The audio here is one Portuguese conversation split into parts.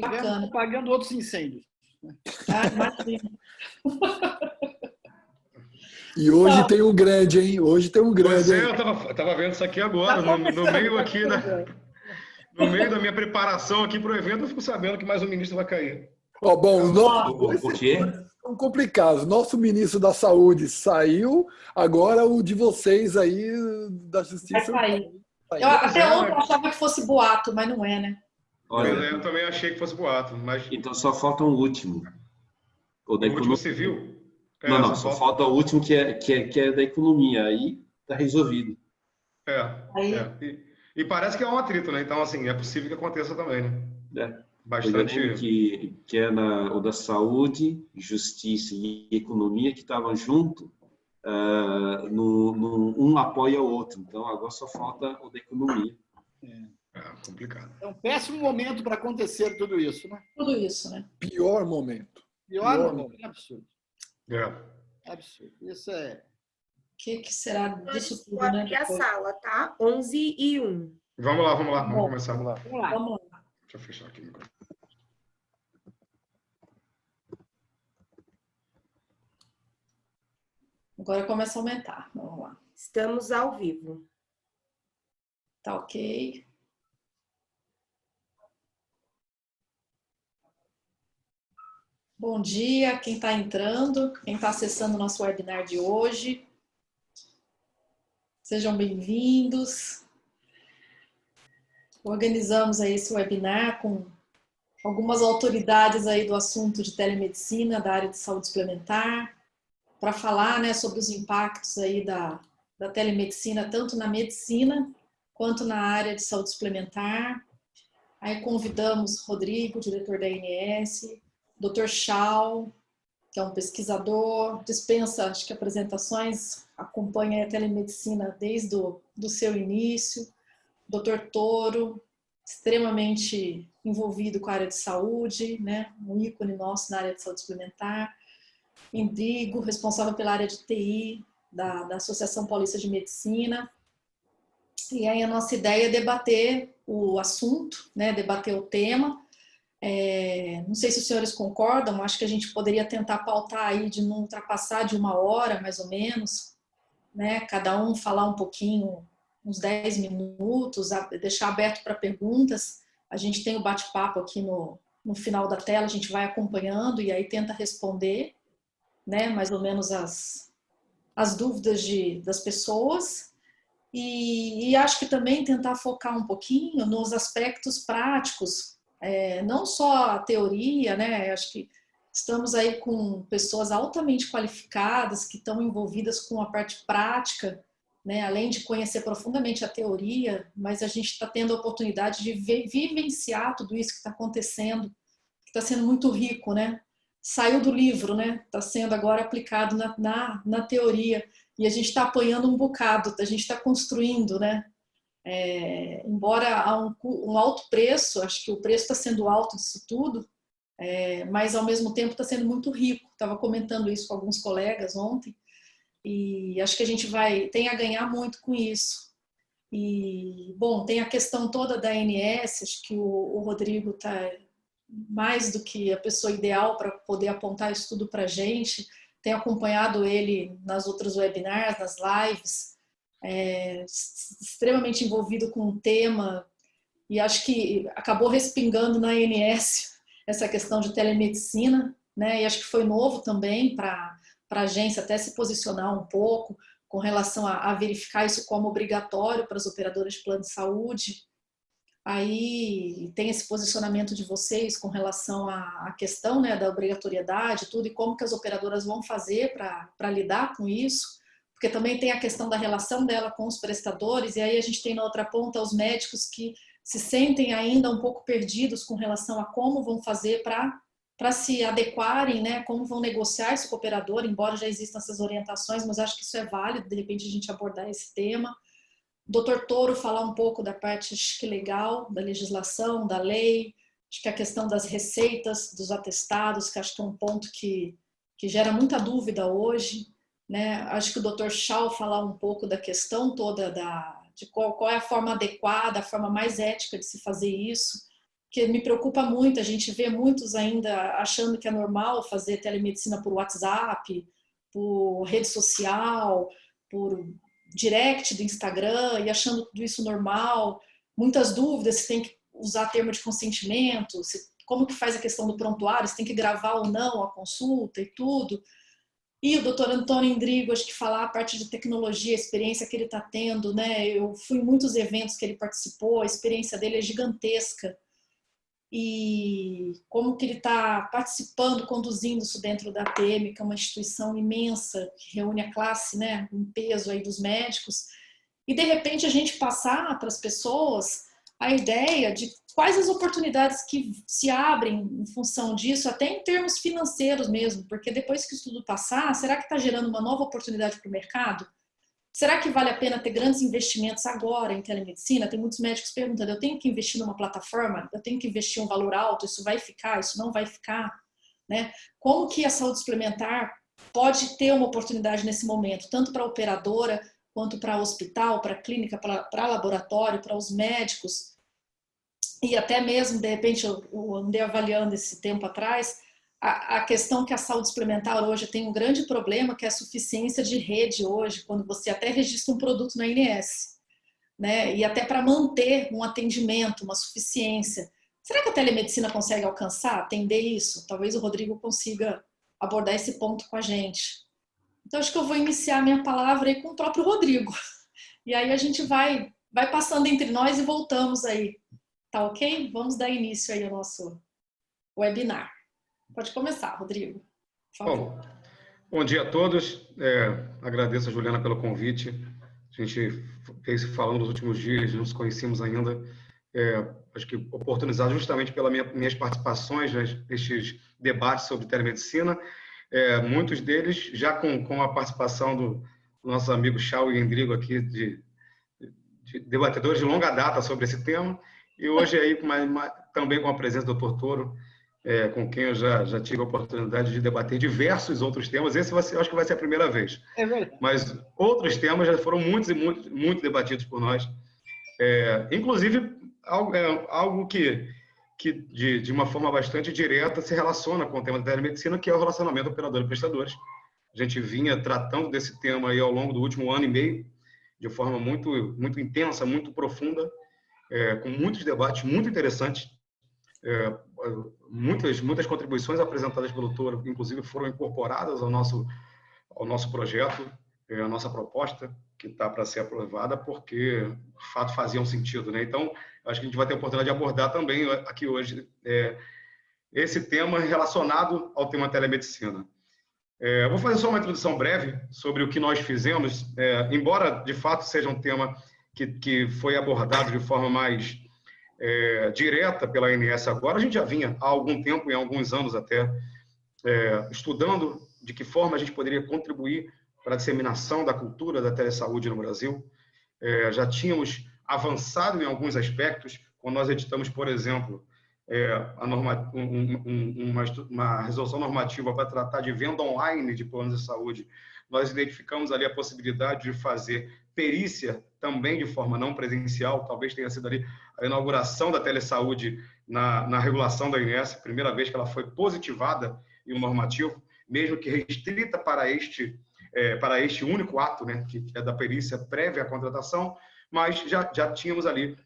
bacana. Apagando outros incêndios. Ah, imagina. E hoje tem um grande, hein? Hoje tem um grande. Pois é, eu tava vendo isso aqui agora, no meio aqui no meio da minha preparação aqui para o evento, eu fico sabendo que mais um ministro vai cair. Ó, bom, O quê? são complicados. Nosso ministro da Saúde saiu, agora o de vocês aí da Justiça. Vai sair. Até ontem eu achava que fosse boato, mas não é, né? Olha, Eu também achei que fosse boato, mas então só falta um último. O da o último economia. civil? Não, só falta o último que é da economia. Aí tá resolvido. E parece que é um atrito, né? Então, assim, é possível que aconteça também, né? Bastante. Que é o da saúde, justiça e economia que estavam junto, um apoia o outro. Então, agora só falta o da economia. É complicado. É um péssimo momento para acontecer tudo isso, né? Tudo isso, né? Pior momento. Pior momento. É absurdo. É. Absurdo. Isso é... O que será disso tudo, Vou né? abrir a sala, tá? 11h01. Vamos lá. Vamos começar. Vamos lá. Vamos lá. Deixa eu fechar aqui o microfone. Agora começa a aumentar. Vamos lá. Estamos ao vivo. Tá ok. Bom dia, quem está entrando, quem está acessando o nosso webinar de hoje. Sejam bem-vindos. Organizamos aí esse webinar com algumas autoridades aí do assunto de telemedicina, da área de saúde suplementar, para falar, né, sobre os impactos aí da telemedicina, tanto na medicina quanto na área de saúde suplementar. Aí convidamos Rodrigo, diretor da ANS, Dr. Chau, que é um pesquisador, dispensa, acho que apresentações, acompanha a telemedicina desde do seu início. Dr. Toro, extremamente envolvido com a área de saúde, né? Um ícone nosso na área de saúde suplementar. Indrigo, responsável pela área de TI da Associação Paulista de Medicina. E aí a nossa ideia é debater o assunto, né? Debater o tema. Não sei se os senhores concordam, acho que a gente poderia tentar pautar aí de não ultrapassar de 1 hora, mais ou menos, né? Cada um falar um pouquinho, uns 10 minutos, deixar aberto para perguntas. A gente tem o bate-papo aqui no final da tela, a gente vai acompanhando e aí tenta responder, né? Mais ou menos as dúvidas das pessoas. E acho que também tentar focar um pouquinho nos aspectos práticos, não só a teoria, né? Acho que estamos aí com pessoas altamente qualificadas que estão envolvidas com a parte prática, né? Além de conhecer profundamente a teoria, mas a gente está tendo a oportunidade de vivenciar tudo isso que está acontecendo, que está sendo muito rico, né? Saiu do livro, né? Está sendo agora aplicado na teoria e a gente está apanhando um bocado, a gente está construindo, né? Embora há um alto preço, acho que o preço está sendo alto disso tudo, mas ao mesmo tempo está sendo muito rico. Estava comentando isso com alguns colegas ontem e acho que a gente tem a ganhar muito com isso. E, bom, tem a questão toda da ANS, acho que o Rodrigo está mais do que a pessoa ideal para poder apontar isso tudo para a gente. Tenho acompanhado ele nas outras webinars, nas lives, extremamente envolvido com o tema e acho que acabou respingando na ANS essa questão de telemedicina, né? E acho que foi novo também para a agência até se posicionar um pouco com relação a verificar isso como obrigatório para as operadoras de plano de saúde. Aí tem esse posicionamento de vocês com relação à questão, né, da obrigatoriedade, tudo, e como que as operadoras vão fazer para lidar com isso, porque também tem a questão da relação dela com os prestadores, e aí a gente tem na outra ponta os médicos que se sentem ainda um pouco perdidos com relação a como vão fazer para se adequarem, né, como vão negociar isso com o operador, embora já existam essas orientações, mas acho que isso é válido, de repente a gente abordar esse tema. Dr. Toro falar um pouco da parte, acho que legal, da legislação, da lei, acho que a questão das receitas, dos atestados, que acho que é um ponto que gera muita dúvida hoje, né? Acho que o Dr. Chau falar um pouco da questão toda de qual é a forma adequada, a forma mais ética de se fazer isso, porque me preocupa muito, a gente vê muitos ainda achando que é normal fazer telemedicina por WhatsApp, por rede social, por direct do Instagram, e achando tudo isso normal, muitas dúvidas se tem que usar termo de consentimento, como que faz a questão do prontuário, se tem que gravar ou não a consulta e tudo. E o doutor Antônio Indrigo, acho que falar a parte de tecnologia, a experiência que ele está tendo, né? Eu fui em muitos eventos que ele participou, a experiência dele é gigantesca. E como que ele está participando, conduzindo isso dentro da ATM, que é uma instituição imensa, que reúne a classe, né? Um peso aí dos médicos. E, de repente, a gente passar para as pessoas a ideia de quais as oportunidades que se abrem em função disso, até em termos financeiros mesmo, porque depois que isso tudo passar, será que está gerando uma nova oportunidade para o mercado? Será que vale a pena ter grandes investimentos agora em telemedicina? Tem muitos médicos perguntando, eu tenho que investir numa plataforma? Eu tenho que investir um valor alto? Isso vai ficar? Isso não vai ficar? Né? Como que a saúde suplementar pode ter uma oportunidade nesse momento, tanto para a operadora, quanto para o hospital, para a clínica, para laboratório, para os médicos, e até mesmo, de repente, eu andei avaliando esse tempo atrás, a questão que a saúde suplementar hoje tem um grande problema, que é a suficiência de rede hoje, quando você até registra um produto na ANS, né? E até para manter um atendimento, uma suficiência. Será que a telemedicina consegue alcançar, atender isso? Talvez o Rodrigo consiga abordar esse ponto com a gente. Então, acho que eu vou iniciar minha palavra aí com o próprio Rodrigo. E aí a gente vai passando entre nós e voltamos aí. Tá ok? Vamos dar início aí ao nosso webinar. Pode começar, Rodrigo. Por favor. Bom dia a todos. Agradeço a Juliana pelo convite. A gente fez falando nos últimos dias, não nos conhecíamos ainda. Acho que oportunizado justamente pelas minhas participações nestes debates sobre telemedicina. Muitos deles já com a participação do nosso amigo Chau e Endrigo aqui, de debatedores de longa data sobre esse tema. E hoje aí também com a presença do Dr. Toro, com quem eu já tive a oportunidade de debater diversos outros temas. Esse acho que vai ser a primeira vez. É verdade. Mas outros temas já foram muitos e muito debatidos por nós. Inclusive, algo que de uma forma bastante direta se relaciona com o tema da telemedicina, que é o relacionamento operador e prestadores. A gente vinha tratando desse tema aí ao longo do último ano e meio, de forma muito intensa, muito profunda, com muitos debates muito interessantes, muitas contribuições apresentadas pelo Toro, inclusive foram incorporadas ao nosso projeto, a nossa proposta, que está para ser aprovada, porque, de fato, faziam sentido, né? Então, acho que a gente vai ter a oportunidade de abordar também aqui hoje esse tema relacionado ao tema telemedicina. Eu vou fazer só uma introdução breve sobre o que nós fizemos, embora, de fato, seja um tema que foi abordado de forma mais direta pela ANS agora. A gente já vinha há algum tempo, em alguns anos até, estudando de que forma a gente poderia contribuir para a disseminação da cultura da telesaúde no Brasil. Já tínhamos avançado em alguns aspectos, quando nós editamos, por exemplo, uma resolução normativa para tratar de venda online de planos de saúde. Nós identificamos ali a possibilidade de fazer perícia também de forma não presencial, talvez tenha sido ali a inauguração da telesaúde na regulação da ANS, primeira vez que ela foi positivada em um normativo, mesmo que restrita para este único ato, né, que é da perícia prévia à contratação, mas já tínhamos ali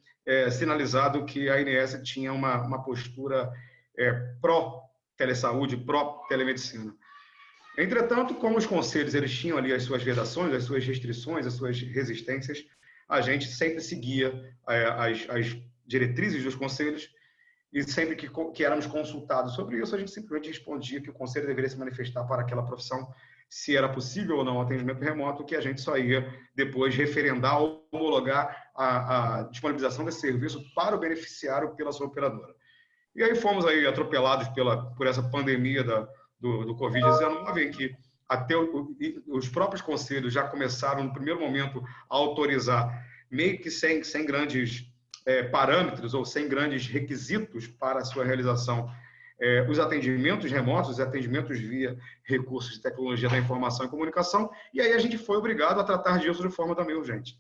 sinalizado que a ANS tinha uma postura pró-telesaúde, pró-telemedicina. Entretanto, como os conselhos eles tinham ali as suas vedações, as suas restrições, as suas resistências, a gente sempre seguia as diretrizes dos conselhos e sempre que éramos consultados sobre isso, a gente simplesmente respondia que o conselho deveria se manifestar para aquela profissão, se era possível ou não o atendimento remoto, que a gente só ia depois referendar ou homologar a disponibilização desse serviço para o beneficiário pela sua operadora. E aí fomos aí atropelados por essa pandemia do Covid-19, em que até os próprios conselhos já começaram, no primeiro momento, a autorizar, meio que sem grandes parâmetros ou sem grandes requisitos para a sua realização, os atendimentos remotos, os atendimentos via recursos de tecnologia da informação e comunicação, e aí a gente foi obrigado a tratar disso de forma também urgente.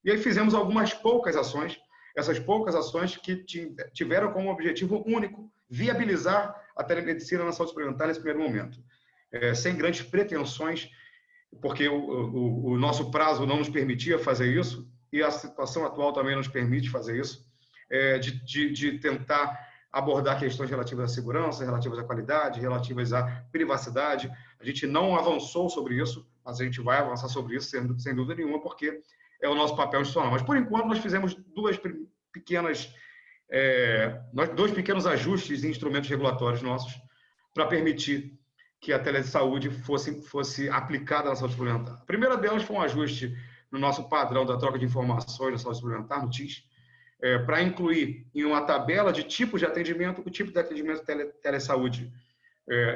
E aí fizemos algumas poucas ações, essas poucas ações que tiveram como objetivo único viabilizar a telemedicina na saúde suplementar nesse primeiro momento. Sem grandes pretensões, porque o nosso prazo não nos permitia fazer isso, e a situação atual também nos permite fazer isso, de tentar abordar questões relativas à segurança, relativas à qualidade, relativas à privacidade. A gente não avançou sobre isso, mas a gente vai avançar sobre isso, sem dúvida nenhuma, porque é o nosso papel institucional. Mas, por enquanto, nós fizemos dois pequenos ajustes em instrumentos regulatórios nossos para permitir que a telesaúde fosse aplicada na saúde suplementar. A primeira delas foi um ajuste no nosso padrão da troca de informações na saúde suplementar, no TIS, para incluir em uma tabela de tipos de atendimento o tipo de atendimento telesaúde.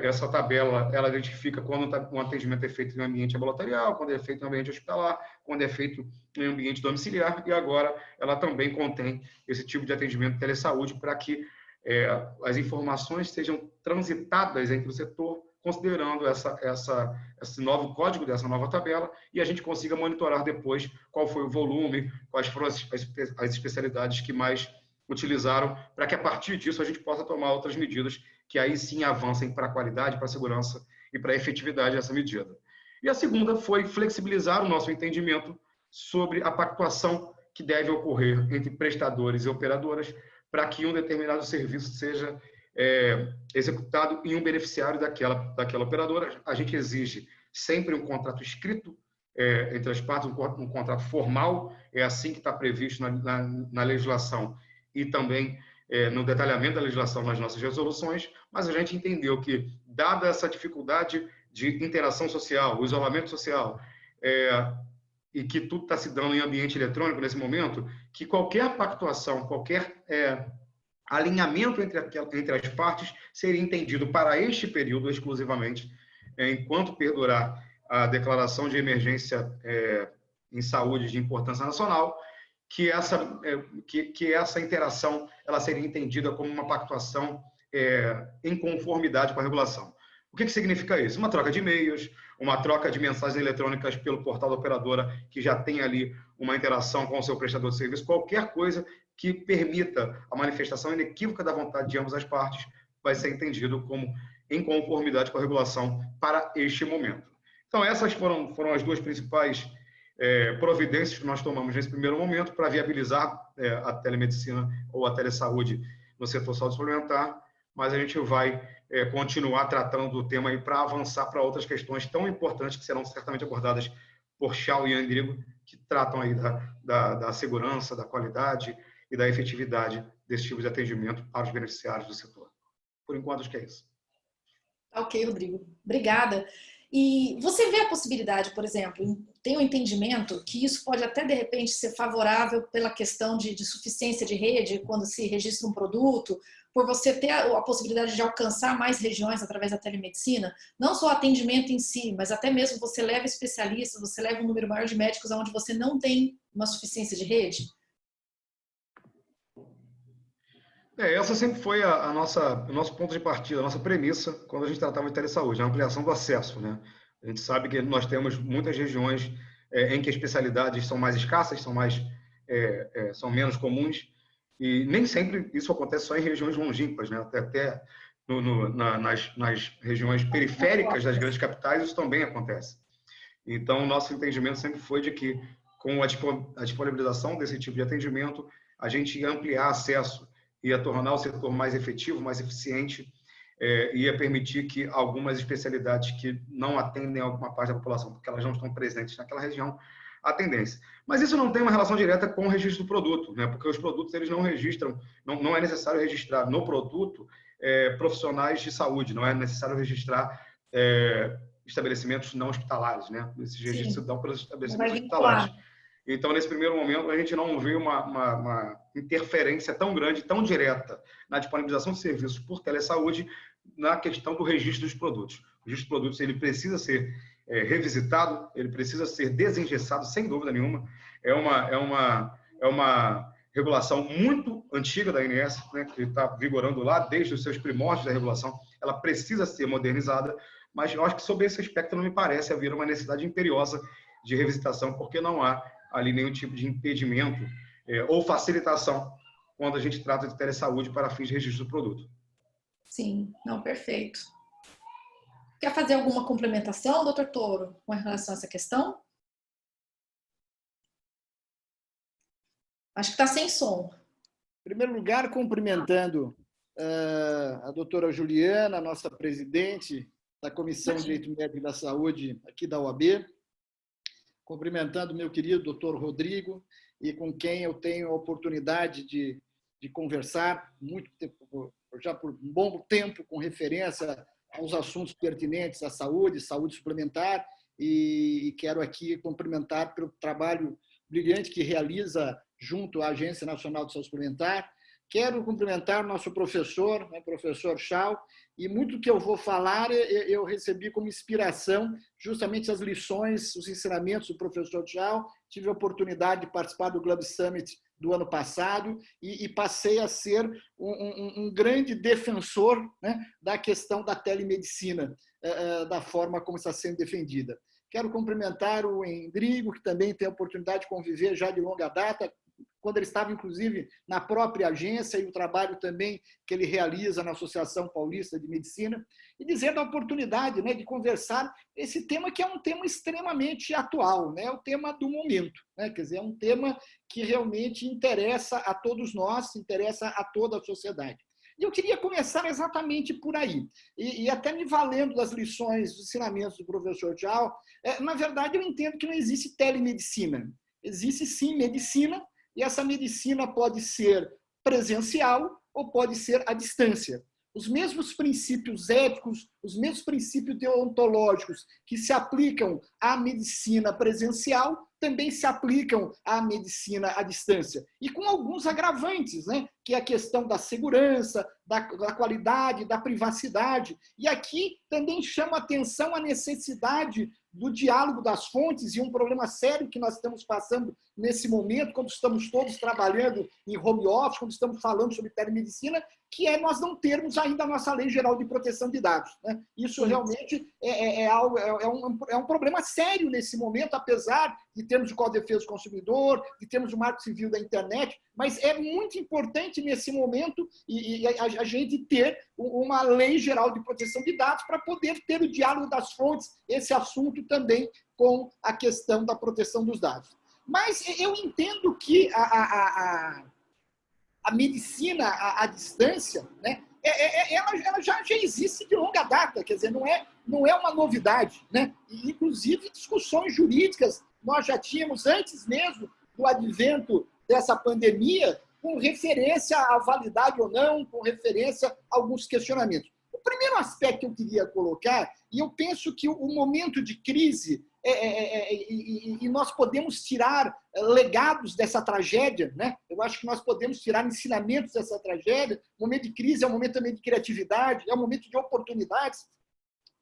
Essa tabela, ela identifica quando um atendimento é feito em ambiente ambulatorial, quando é feito em ambiente hospitalar, quando é feito em ambiente domiciliar, e agora ela também contém esse tipo de atendimento telesaúde para que as informações sejam transitadas entre o setor, considerando esse novo código dessa nova tabela, e a gente consiga monitorar depois qual foi o volume, quais foram as especialidades que mais utilizaram, para que a partir disso a gente possa tomar outras medidas que aí sim avancem para a qualidade, para a segurança e para a efetividade dessa medida. E a segunda foi flexibilizar o nosso entendimento sobre a pactuação que deve ocorrer entre prestadores e operadoras para que um determinado serviço seja executado em um beneficiário daquela operadora. A gente exige sempre um contrato escrito entre as partes, um contrato formal, é assim que está previsto na legislação e também no detalhamento da legislação nas nossas resoluções, mas a gente entendeu que, dada essa dificuldade de interação social, o isolamento social, e que tudo está se dando em ambiente eletrônico nesse momento, que qualquer pactuação, qualquer alinhamento entre as partes seria entendido para este período exclusivamente, enquanto perdurar a declaração de emergência em saúde de importância nacional, que essa interação ela seria entendida como uma pactuação em conformidade com a regulação. O que significa isso? Uma troca de e-mails, uma troca de mensagens eletrônicas pelo portal da operadora, que já tem ali uma interação com o seu prestador de serviço, qualquer coisa que permita a manifestação inequívoca da vontade de ambas as partes vai ser entendido como em conformidade com a regulação para este momento. Então, essas foram as duas principais providências que nós tomamos nesse primeiro momento para viabilizar a telemedicina ou a telesaúde no setor saúde suplementar, mas a gente vai continuar tratando do tema aí para avançar para outras questões tão importantes que serão certamente abordadas por Chau e Andrigo, que tratam aí da segurança, da qualidade e da efetividade desse tipo de atendimento para os beneficiários do setor. Por enquanto, acho que é isso. Ok, Rodrigo. Obrigada. E você vê a possibilidade, por exemplo, tem um entendimento que isso pode até, de repente, ser favorável pela questão de suficiência de rede, quando se registra um produto, por você ter a possibilidade de alcançar mais regiões através da telemedicina, não só o atendimento em si, mas até mesmo você leva especialistas, você leva um número maior de médicos onde você não tem uma suficiência de rede? Essa sempre foi o nosso ponto de partida, a nossa premissa quando a gente tratava de telesaúde, a ampliação do acesso, né? A gente sabe que nós temos muitas regiões em que as especialidades são mais escassas, são menos comuns, e nem sempre isso acontece só em regiões longínquas, né? Até nas regiões periféricas das grandes capitais isso também acontece. Então, o nosso entendimento sempre foi de que, com a disponibilização desse tipo de atendimento, a gente ia ampliar acesso, ia tornar o setor mais efetivo, mais eficiente, ia permitir que algumas especialidades que não atendem alguma parte da população, porque elas não estão presentes naquela região, atendessem. Mas isso não tem uma relação direta com o registro do produto, né? Porque os produtos eles não registram, não é necessário registrar no produto profissionais de saúde, não é necessário registrar estabelecimentos não hospitalares, né? Esses registros se dão pelos estabelecimentos hospitalares. Então, nesse primeiro momento, a gente não vê uma interferência tão grande, tão direta na disponibilização de serviços por telesaúde na questão do registro dos produtos. O registro dos produtos ele precisa ser revisitado, ele precisa ser desengessado, sem dúvida nenhuma. É uma regulação muito antiga da ANS, né, que está vigorando lá desde os seus primórdios da regulação. Ela precisa ser modernizada, mas eu acho que sobre esse aspecto não me parece haver uma necessidade imperiosa de revisitação, porque não há ali nenhum tipo de impedimento ou facilitação quando a gente trata de telesaúde para fins de registro do produto. Sim, não, perfeito. Quer fazer alguma complementação, doutor Toro, com relação a essa questão? Acho que está sem som. Em primeiro lugar, cumprimentando a doutora Juliana, nossa presidente da Comissão de Direito Médico e da Saúde aqui da OAB, cumprimentando meu querido doutor Rodrigo, e com quem eu tenho a oportunidade de conversar muito tempo, já por um bom tempo, com referência aos assuntos pertinentes à saúde, saúde suplementar, e quero aqui cumprimentar pelo trabalho brilhante que realiza junto à Agência Nacional de Saúde Suplementar. Quero cumprimentar o nosso professor, né, professor Chau, e muito que eu vou falar eu recebi como inspiração justamente as lições, os ensinamentos do professor Chau. Tive a oportunidade de participar do Globe Summit do ano passado e passei a ser um grande defensor, né, da questão da telemedicina, da forma como está sendo defendida. Quero cumprimentar o Endrigo, que também tem a oportunidade de conviver já de longa data, quando ele estava, inclusive, na própria agência, e o trabalho também que ele realiza na Associação Paulista de Medicina, e dizendo a oportunidade, né, de conversar esse tema que é um tema extremamente atual, né, o tema do momento, né, quer dizer, é um tema que realmente interessa a todos nós, interessa a toda a sociedade. E eu queria começar exatamente por aí, e até me valendo das lições, dos ensinamentos do professor Chau. Na verdade, eu entendo que não existe telemedicina, existe sim medicina, e essa medicina pode ser presencial ou pode ser à distância. Os mesmos princípios éticos, os mesmos princípios deontológicos que se aplicam à medicina presencial também se aplicam à medicina à distância. E com alguns agravantes, né? Que é a questão da segurança, da qualidade, da privacidade. E aqui também chama atenção a necessidade do diálogo das fontes, e um problema sério que nós estamos passando nesse momento, quando estamos todos trabalhando em home office, quando estamos falando sobre telemedicina, que é nós não termos ainda a nossa Lei Geral de Proteção de Dados, né? Isso realmente é um problema sério nesse momento, apesar de termos o Código de Defesa do Consumidor, de termos o Marco Civil da Internet, mas é muito importante nesse momento a gente ter uma Lei Geral de Proteção de Dados para poder ter o diálogo das fontes, esse assunto também com a questão da proteção dos dados. Mas eu entendo que a medicina à distância, né, ela já existe de longa data, quer dizer, não é uma novidade, né? E, inclusive, discussões jurídicas nós já tínhamos antes mesmo do advento dessa pandemia, com referência à validade ou não, com referência a alguns questionamentos. O primeiro aspecto que eu queria colocar, e eu penso que o momento de crise, e nós podemos tirar legados dessa tragédia, né? Eu acho que nós podemos tirar ensinamentos dessa tragédia. O momento de crise é um momento também de criatividade, é um momento de oportunidades,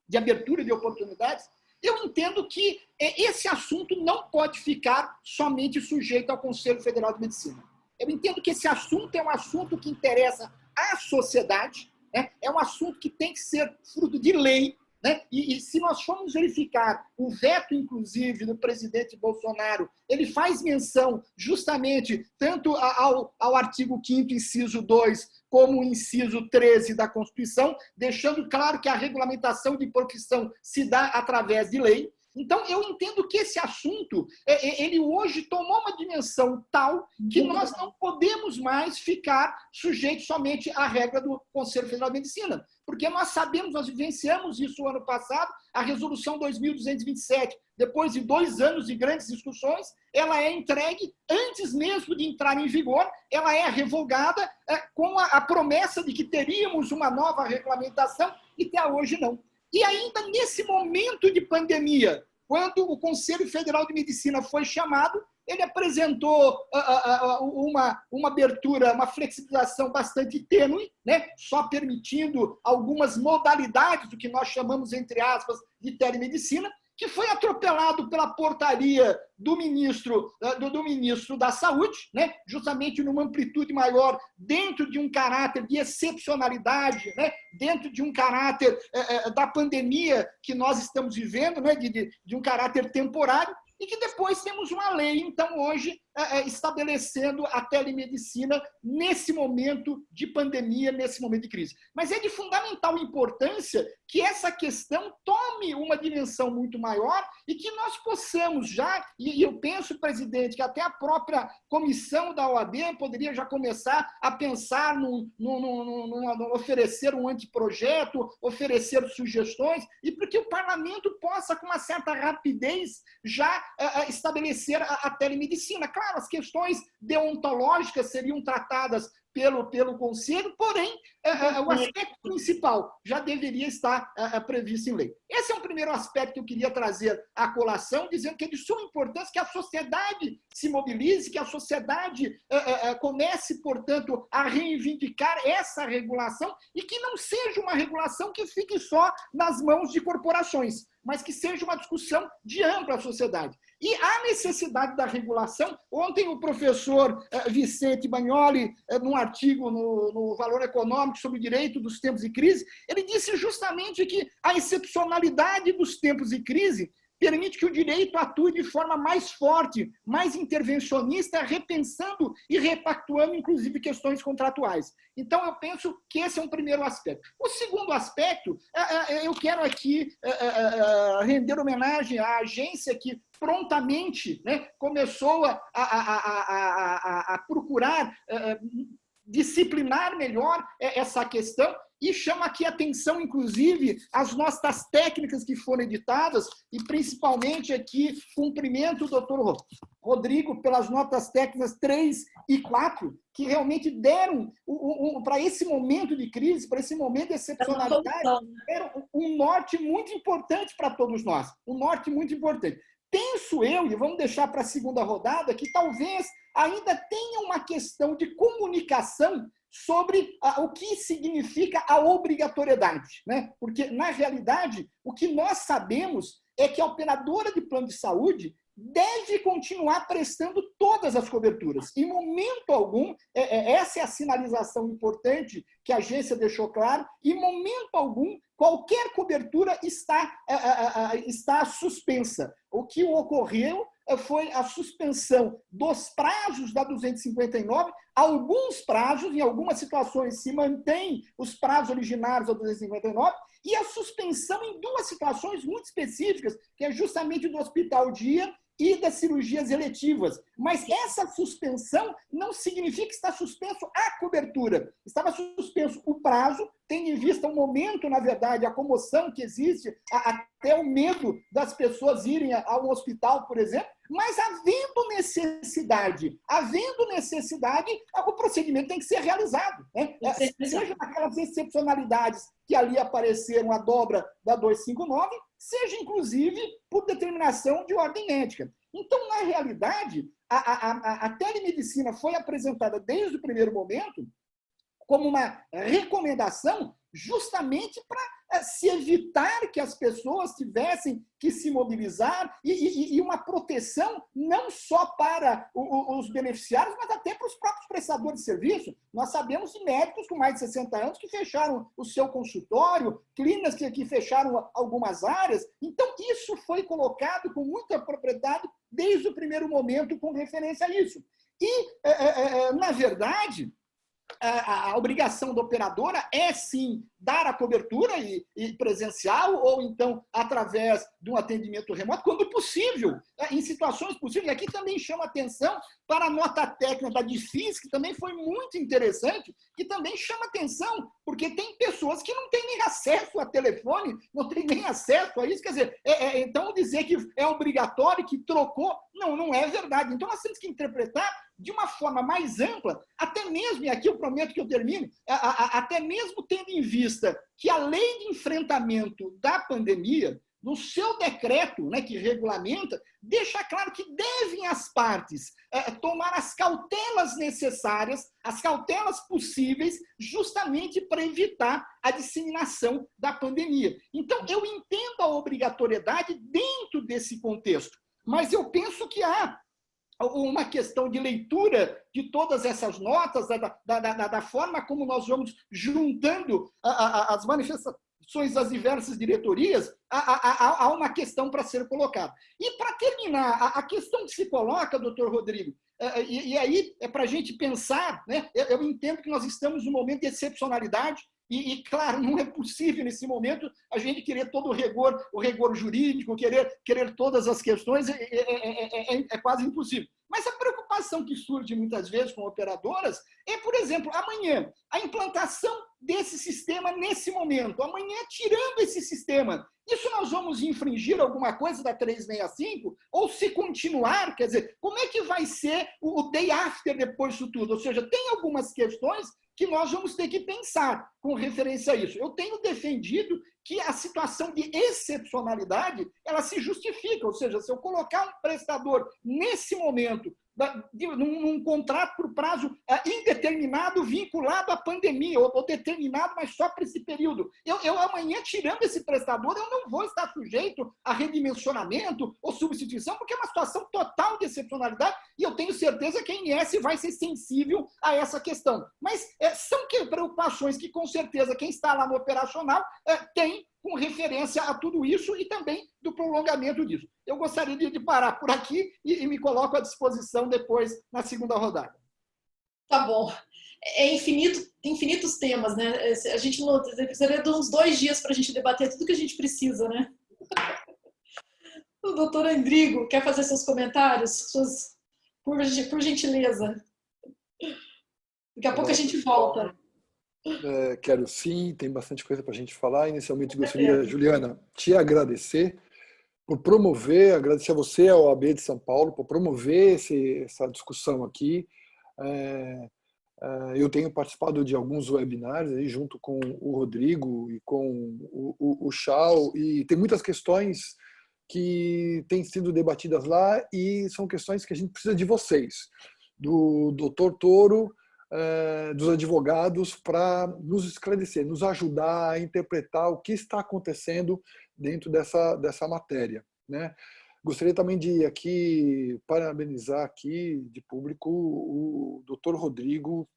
de abertura de oportunidades. Eu entendo que esse assunto não pode ficar somente sujeito ao Conselho Federal de Medicina. Eu entendo que esse assunto é um assunto que interessa à sociedade, né? É um assunto que tem que ser fruto de lei, né? E se nós formos verificar o veto, inclusive, do presidente Bolsonaro, ele faz menção justamente tanto ao artigo 5º, inciso 2, como o inciso 13 da Constituição, deixando claro que a regulamentação de profissão se dá através de lei. Então, eu entendo que esse assunto, ele hoje tomou uma dimensão tal que nós não podemos mais ficar sujeitos somente à regra do Conselho Federal de Medicina. Porque nós sabemos, nós vivenciamos isso no ano passado, a Resolução 2227, depois de 2 anos de grandes discussões, ela é entregue antes mesmo de entrar em vigor, ela é revogada com a promessa de que teríamos uma nova regulamentação, e até hoje não. E ainda nesse momento de pandemia, quando o Conselho Federal de Medicina foi chamado, ele apresentou uma abertura, uma flexibilização bastante tênue, né? Só permitindo algumas modalidades do que nós chamamos, entre aspas, de telemedicina, que foi atropelado pela portaria do ministro da Saúde, né? Justamente numa amplitude maior, dentro de um caráter de excepcionalidade, né? Dentro de um caráter da pandemia que nós estamos vivendo, né? De um caráter temporário, e que depois temos uma lei, então, hoje, estabelecendo a telemedicina nesse momento de pandemia, nesse momento de crise. Mas é de fundamental importância que essa questão tome uma dimensão muito maior e que nós possamos já, e eu penso, presidente, que até a própria comissão da OAB poderia já começar a pensar num oferecer um anteprojeto, oferecer sugestões, e para que o parlamento possa, com uma certa rapidez, já estabelecer a telemedicina. Claro, as questões deontológicas seriam tratadas pelo Conselho, porém, o aspecto principal já deveria estar previsto em lei. Esse é um primeiro aspecto que eu queria trazer à colação, dizendo que é de suma importância que a sociedade se mobilize, que a sociedade comece, portanto, a reivindicar essa regulação e que não seja uma regulação que fique só nas mãos de corporações, mas que seja uma discussão de ampla sociedade. E a necessidade da regulação, ontem o professor Vicente Bagnoli, num artigo no Valor Econômico sobre o direito dos tempos de crise, ele disse justamente que a excepcionalidade dos tempos de crise permite que o direito atue de forma mais forte, mais intervencionista, repensando e repactuando, inclusive, questões contratuais. Então, eu penso que esse é um primeiro aspecto. O segundo aspecto, eu quero aqui render homenagem à agência que prontamente, né, começou a procurar disciplinar melhor essa questão, e chama aqui atenção, inclusive, às notas técnicas que foram editadas, e principalmente aqui cumprimento o doutor Rodrigo pelas notas técnicas 3 e 4, que realmente deram, para esse momento de crise, para esse momento de excepcionalidade, deram um norte muito importante para todos nós, um norte muito importante. Penso eu, e vamos deixar para a segunda rodada, que talvez ainda tenha uma questão de comunicação sobre o que significa a obrigatoriedade, né? Porque, na realidade, o que nós sabemos é que a operadora de plano de saúde deve continuar prestando todas as coberturas. Em momento algum, essa é a sinalização importante que a agência deixou claro, em momento algum, qualquer cobertura está suspensa. O que ocorreu foi a suspensão dos prazos da 259, alguns prazos, em algumas situações se mantém os prazos originários da 259, e a suspensão em duas situações muito específicas, que é justamente do hospital dia e das cirurgias eletivas. Mas essa suspensão não significa que está suspenso a cobertura. Estava suspenso o prazo, tendo em vista o momento, na verdade, a comoção que existe, até o medo das pessoas irem a um hospital, por exemplo, mas havendo necessidade, o procedimento tem que ser realizado, né? Seja aquelas excepcionalidades que ali apareceram, a dobra da 259, seja, inclusive, por determinação de ordem médica. Então, na realidade, a telemedicina foi apresentada desde o primeiro momento como uma recomendação justamente para se evitar que as pessoas tivessem que se mobilizar e uma proteção não só para os beneficiários, mas até para os próprios prestadores de serviço. Nós sabemos de médicos com mais de 60 anos que fecharam o seu consultório, clínicas que fecharam algumas áreas. Então, isso foi colocado com muita propriedade desde o primeiro momento com referência a isso. E, na verdade, a obrigação da operadora é, sim, dar a cobertura e presencial ou, então, através de um atendimento remoto, quando possível, em situações possíveis. Aqui também chama atenção para a nota técnica da DIFIS, que também foi muito interessante, que também chama atenção, porque tem pessoas que não têm nem acesso a telefone, não têm nem acesso a isso. Quer dizer, então dizer que é obrigatório, que trocou, não é verdade. Então nós temos que interpretar de uma forma mais ampla, até mesmo, e aqui eu prometo que eu termino, até mesmo tendo em vista que a lei de enfrentamento da pandemia, no seu decreto, né, que regulamenta, deixa claro que devem as partes tomar as cautelas necessárias, as cautelas possíveis, justamente para evitar a disseminação da pandemia. Então, eu entendo a obrigatoriedade dentro desse contexto, mas eu penso que há uma questão de leitura de todas essas notas, da forma como nós vamos juntando as manifestações das diversas diretorias, há uma questão para ser colocada. E, para terminar, a questão que se coloca, doutor Rodrigo, e aí é para a gente pensar, né? Eu entendo que nós estamos num momento de excepcionalidade, e, claro, não é possível nesse momento a gente querer todo o rigor jurídico, querer todas as questões, é quase impossível. Mas a preocupação que surge muitas vezes com operadoras é, por exemplo, amanhã, a implantação desse sistema nesse momento, amanhã tirando esse sistema. Isso nós vamos infringir alguma coisa da 365? Ou se continuar, quer dizer, como é que vai ser o day after depois disso tudo? Ou seja, tem algumas questões que nós vamos ter que pensar com referência a isso. Eu tenho defendido que a situação de excepcionalidade, ela se justifica, ou seja, se eu colocar um prestador nesse momento, num contrato por prazo indeterminado, vinculado à pandemia, ou determinado, mas só para esse período, eu amanhã, tirando esse prestador, eu não vou estar sujeito a redimensionamento ou substituição, porque é uma situação total de excepcionalidade, e eu tenho certza que a ANS vai ser sensível a essa questão. Mas são preocupações que, com certeza, quem está lá no operacional tem com referência a tudo isso e também do prolongamento disso. Eu gostaria de parar por aqui e me coloco à disposição depois na segunda rodada. Tá bom. É infinitos temas, né? A gente precisaria de uns 2 dias para a gente debater tudo que a gente precisa, né? O doutor Endrigo quer fazer seus comentários? Por gentileza. Daqui a pouco a gente volta. Quero sim, tem bastante coisa para a gente falar. Inicialmente gostaria, Juliana, te agradecer por promover, agradecer a você, ao OAB de São Paulo, por promover essa discussão aqui. Eu tenho participado de alguns webinars aí, junto com o Rodrigo e com o Chau, e tem muitas questões que têm sido debatidas lá e são questões que a gente precisa de vocês, do Dr. Toro, dos advogados, para nos esclarecer, nos ajudar a interpretar o que está acontecendo dentro dessa matéria, né? Gostaria também de aqui parabenizar aqui de público o Dr. Rodrigo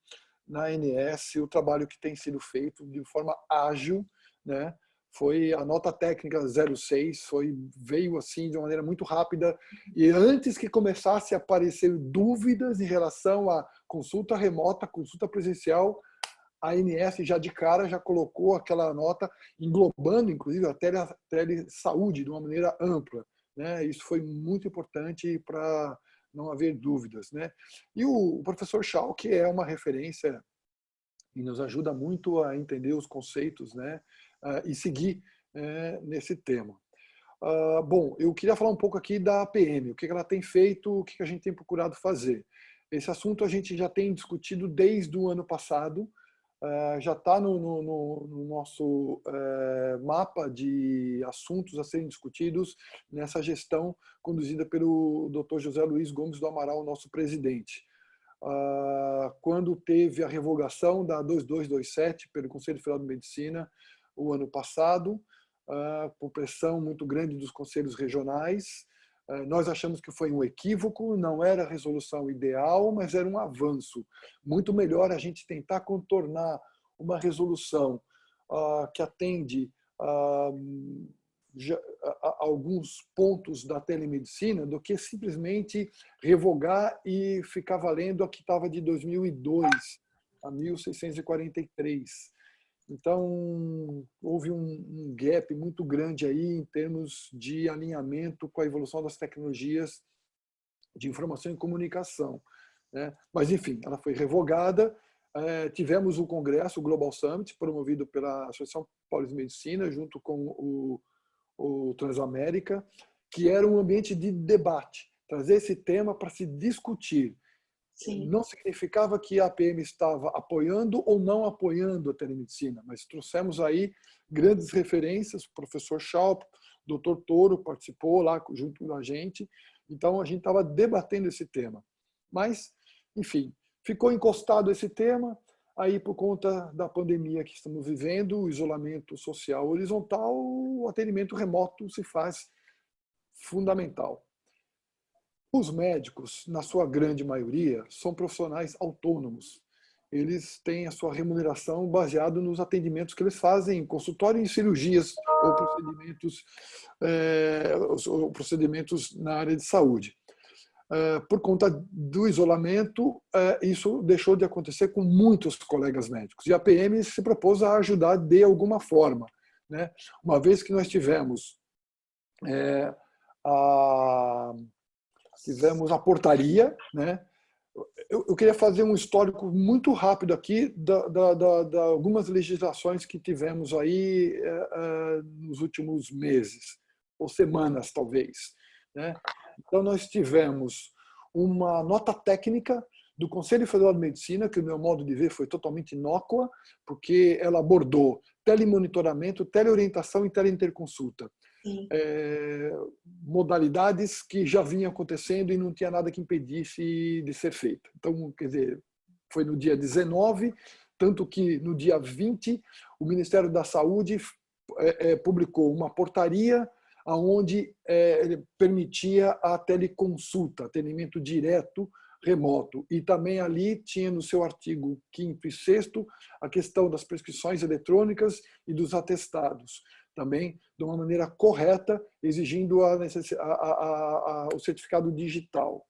na ANS, o trabalho que tem sido feito de forma ágil, né? Foi a nota técnica 06, veio assim de uma maneira muito rápida, e antes que começasse a aparecer dúvidas em relação à consulta remota, consulta presencial, a ANS já de cara já colocou aquela nota englobando inclusive a telesaúde de uma maneira ampla, né? Isso foi muito importante para não haver dúvidas, né? E o professor Chau, que é uma referência e nos ajuda muito a entender os conceitos, né? E seguir nesse tema. Bom, eu queria falar um pouco aqui da APM, o que ela tem feito, o que a gente tem procurado fazer. Esse assunto a gente já tem discutido desde o ano passado, já está no nosso mapa de assuntos a serem discutidos nessa gestão conduzida pelo Dr. José Luiz Gomes do Amaral, nosso presidente. Quando teve a revogação da 2227 pelo Conselho Federal de Medicina, o ano passado, por pressão muito grande dos conselhos regionais. Nós achamos que foi um equívoco, não era a resolução ideal, mas era um avanço. Muito melhor a gente tentar contornar uma resolução que atende a alguns pontos da telemedicina do que simplesmente revogar e ficar valendo a que estava de 2002 a 1643. Então, houve um gap muito grande aí em termos de alinhamento com a evolução das tecnologias de informação e comunicação, né? Mas, enfim, ela foi revogada. Tivemos o congresso, o Global Summit, promovido pela Associação Paulista de Medicina, junto com o Transamérica, que era um ambiente de debate, trazer esse tema para se discutir. Sim. Não significava que a APM estava apoiando ou não apoiando a telemedicina, mas trouxemos aí grandes referências, o professor Chau, o Dr. Toro participou lá junto com a gente, então a gente estava debatendo esse tema. Mas, enfim, ficou encostado esse tema, aí por conta da pandemia que estamos vivendo, o isolamento social horizontal, o atendimento remoto se faz fundamental. Os médicos, na sua grande maioria, são profissionais autônomos eles têm a sua remuneração baseada nos atendimentos que eles fazem em consultório, em cirurgias ou procedimentos na área de saúde. Por conta do isolamento, isso deixou de acontecer com muitos colegas médicos. E a PM se propôs a ajudar de alguma forma, né? Uma vez que nós tivemos a portaria, né? Eu queria fazer um histórico muito rápido aqui de algumas legislações que tivemos aí nos últimos meses, ou semanas, talvez, né? Então, nós tivemos uma nota técnica do Conselho Federal de Medicina, que, no meu modo de ver, foi totalmente inócua, porque ela abordou telemonitoramento, teleorientação e teleinterconsulta. Modalidades que já vinham acontecendo e não tinha nada que impedisse de ser feita. Então, quer dizer, foi no dia 19, tanto que no dia 20, o Ministério da Saúde publicou uma portaria onde permitia a teleconsulta, atendimento direto, remoto. E também ali tinha no seu artigo 5º e 6º a questão das prescrições eletrônicas e dos atestados, também de uma maneira correta, exigindo o certificado digital.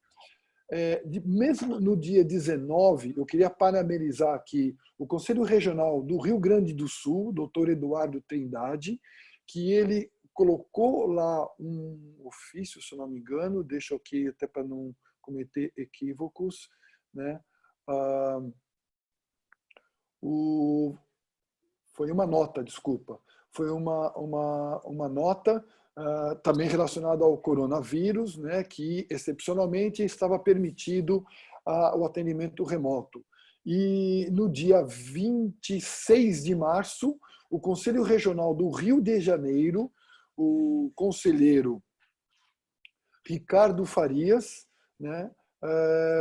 Mesmo no dia 19, eu queria parabenizar aqui o Conselho Regional do Rio Grande do Sul, doutor Eduardo Trindade, que ele colocou lá um ofício, se eu não me engano, deixa aqui até para não cometer equívocos, né? Foi uma nota, desculpa, foi uma nota também relacionada ao coronavírus, né, que excepcionalmente estava permitido o atendimento remoto. E no dia 26 de março, o Conselho Regional do Rio de Janeiro, o conselheiro Ricardo Farias, né,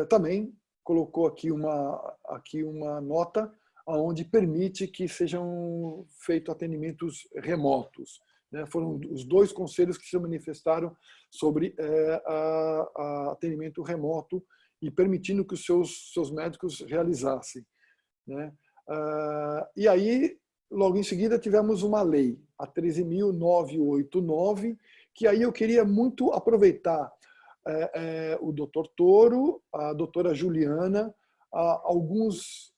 também colocou aqui uma nota onde permite que sejam feitos atendimentos remotos, né. Foram os dois conselhos que se manifestaram sobre atendimento remoto e permitindo que os seus médicos realizassem, né. E aí, logo em seguida, tivemos uma lei, a 13.989, que aí eu queria muito aproveitar o doutor Toro, a doutora Juliana, alguns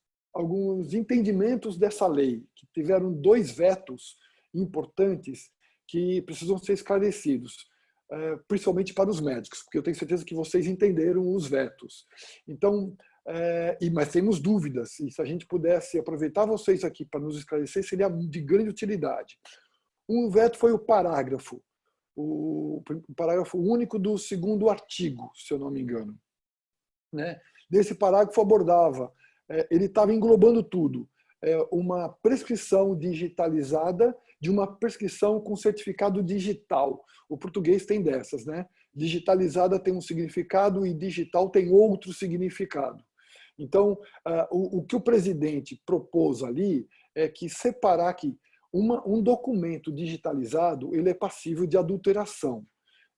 entendimentos dessa lei, que tiveram 2 vetos importantes que precisam ser esclarecidos, principalmente para os médicos, porque eu tenho certeza que vocês entenderam os vetos. Então, mas temos dúvidas, e se a gente pudesse aproveitar vocês aqui para nos esclarecer, seria de grande utilidade. Um veto foi o parágrafo único do 2º artigo, se eu não me engano, né? Nesse parágrafo abordava, ele estava englobando tudo, uma prescrição digitalizada de uma prescrição com certificado digital. O português tem dessas, né? Digitalizada tem um significado e digital tem outro significado. Então, o que o presidente propôs ali é que separar que um documento digitalizado ele é passível de adulteração.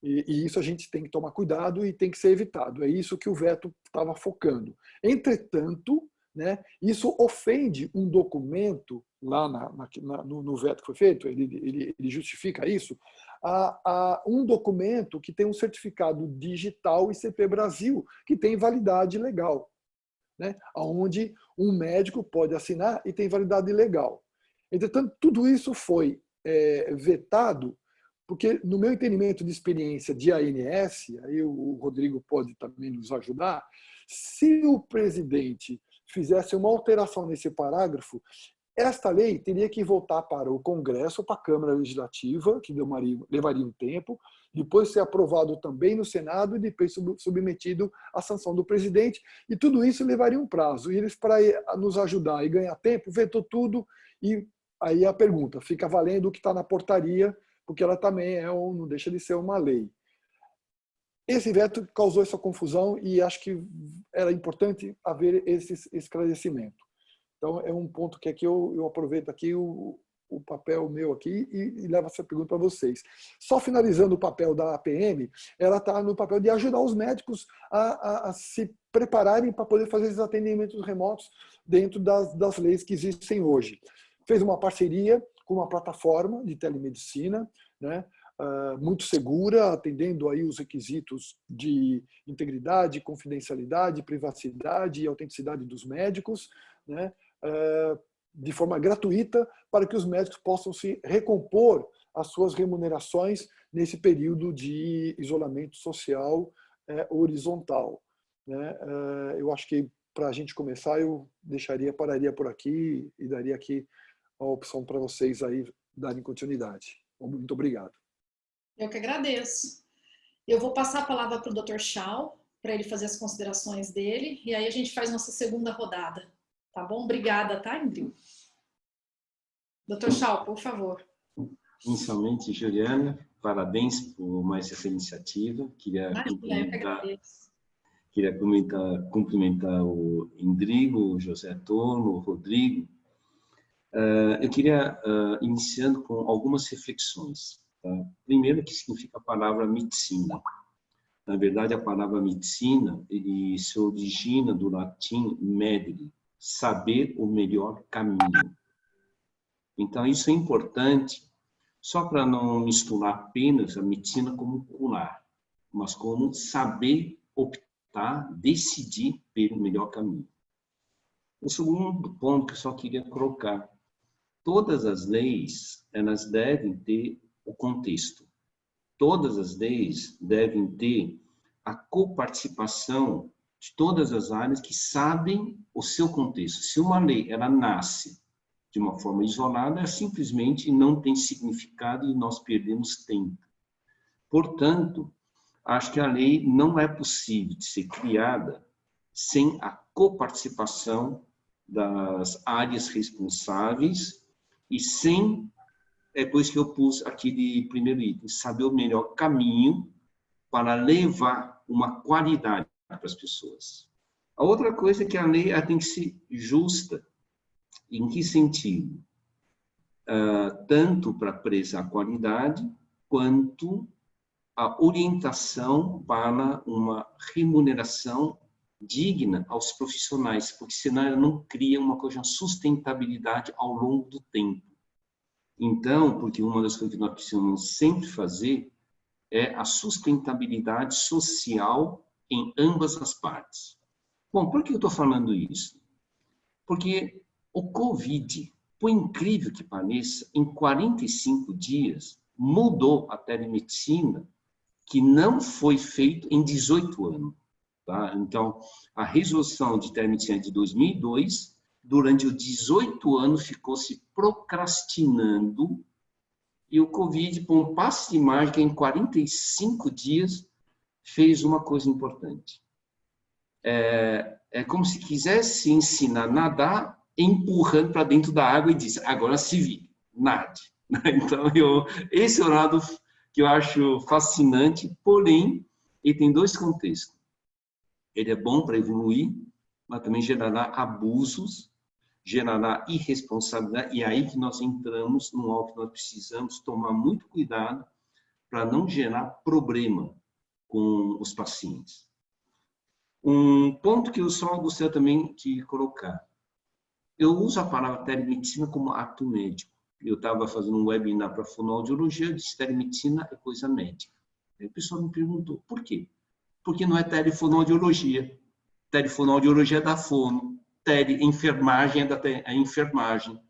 E isso a gente tem que tomar cuidado e tem que ser evitado. É isso que o veto estava focando. Entretanto, né, isso ofende um documento, lá no veto que foi feito, ele justifica isso, a um documento que tem um certificado digital ICP Brasil, que tem validade legal, né, onde um médico pode assinar e tem validade legal. Entretanto, tudo isso foi vetado, porque no meu entendimento de experiência de ANS, aí o Rodrigo pode também nos ajudar, se o presidente fizesse uma alteração nesse parágrafo, esta lei teria que voltar para o Congresso, para a Câmara Legislativa, que levaria um tempo, depois ser aprovado também no Senado e depois submetido à sanção do presidente, e tudo isso levaria um prazo. E eles, para nos ajudar e ganhar tempo, vetou tudo, e aí a pergunta, fica valendo o que está na portaria, porque ela também não deixa de ser uma lei. Esse veto causou essa confusão e acho que era importante haver esse esclarecimento. Então, é um ponto que aqui eu aproveito aqui o o papel meu aqui e levo essa pergunta para vocês. Só finalizando o papel da APM, ela está no papel de ajudar os médicos a se prepararem para poder fazer esses atendimentos remotos dentro das leis que existem hoje. Fez uma parceria com uma plataforma de telemedicina, né, muito segura, atendendo aí os requisitos de integridade, confidencialidade, privacidade e autenticidade dos médicos, né, de forma gratuita, para que os médicos possam se recompor as suas remunerações nesse período de isolamento social horizontal, né? Eu acho que para a gente começar, eu pararia por aqui e daria aqui a opção para vocês aí darem continuidade. Muito obrigado. Eu que agradeço. Eu vou passar a palavra para o Dr. Schau, para ele fazer as considerações dele, e aí a gente faz nossa segunda rodada. Tá bom? Obrigada, tá, Indrio? Dr. Schau, por favor. Inicialmente, Juliana, parabéns por mais essa iniciativa. Queria cumprimentar o Indrigo, o José Torno, o Rodrigo. Eu queria, iniciando com algumas reflexões. Tá? Primeiro, o que significa a palavra medicina? Na verdade, a palavra medicina ele se origina do latim medere, saber o melhor caminho. Então, isso é importante, só para não misturar apenas a medicina como curar, mas como saber optar, decidir pelo melhor caminho. O segundo ponto que eu só queria colocar, todas as leis, elas devem ter o contexto. Todas as leis devem ter a coparticipação de todas as áreas que sabem o seu contexto. Se uma lei ela nasce de uma forma isolada, ela simplesmente não tem significado e nós perdemos tempo. Portanto, acho que a lei não é possível de ser criada sem a coparticipação das áreas responsáveis e sem, por isso que eu pus aqui de primeiro item, saber o melhor caminho para levar uma qualidade para as pessoas. A outra coisa é que a lei ela tem que ser justa. Em que sentido? Tanto para prezar a qualidade, quanto a orientação para uma remuneração digna aos profissionais, porque senão ela não cria uma sustentabilidade ao longo do tempo. Então, porque uma das coisas que nós precisamos sempre fazer é a sustentabilidade social em ambas as partes. Bom, por que eu estou falando isso? Porque o Covid, por incrível que pareça, em 45 dias, mudou a telemedicina, que não foi feito em 18 anos. Tá? Então, a resolução de telemedicina de 2002, durante os 18 anos, ficou se procrastinando, e o Covid, por um passe de mágica, em 45 dias, fez uma coisa importante. É como se quisesse ensinar a nadar, empurrando para dentro da água e disse, agora se vire, nade. Então, esse é o lado que eu acho fascinante, porém, ele tem dois contextos. Ele é bom para evoluir, mas também gerará abusos, gerará irresponsabilidade, e é aí que nós entramos num algo que nós precisamos tomar muito cuidado para não gerar problema com os pacientes. Um ponto que eu só gostaria também de colocar. Eu uso a palavra telemedicina como ato médico. Eu estava fazendo um webinar para fonoaudiologia, eu disse telemedicina é coisa médica. Aí o pessoal me perguntou, por quê? Porque não é telefonoaudiologia. Telefonoaudiologia é da fono. Teleenfermagem é da enfermagem.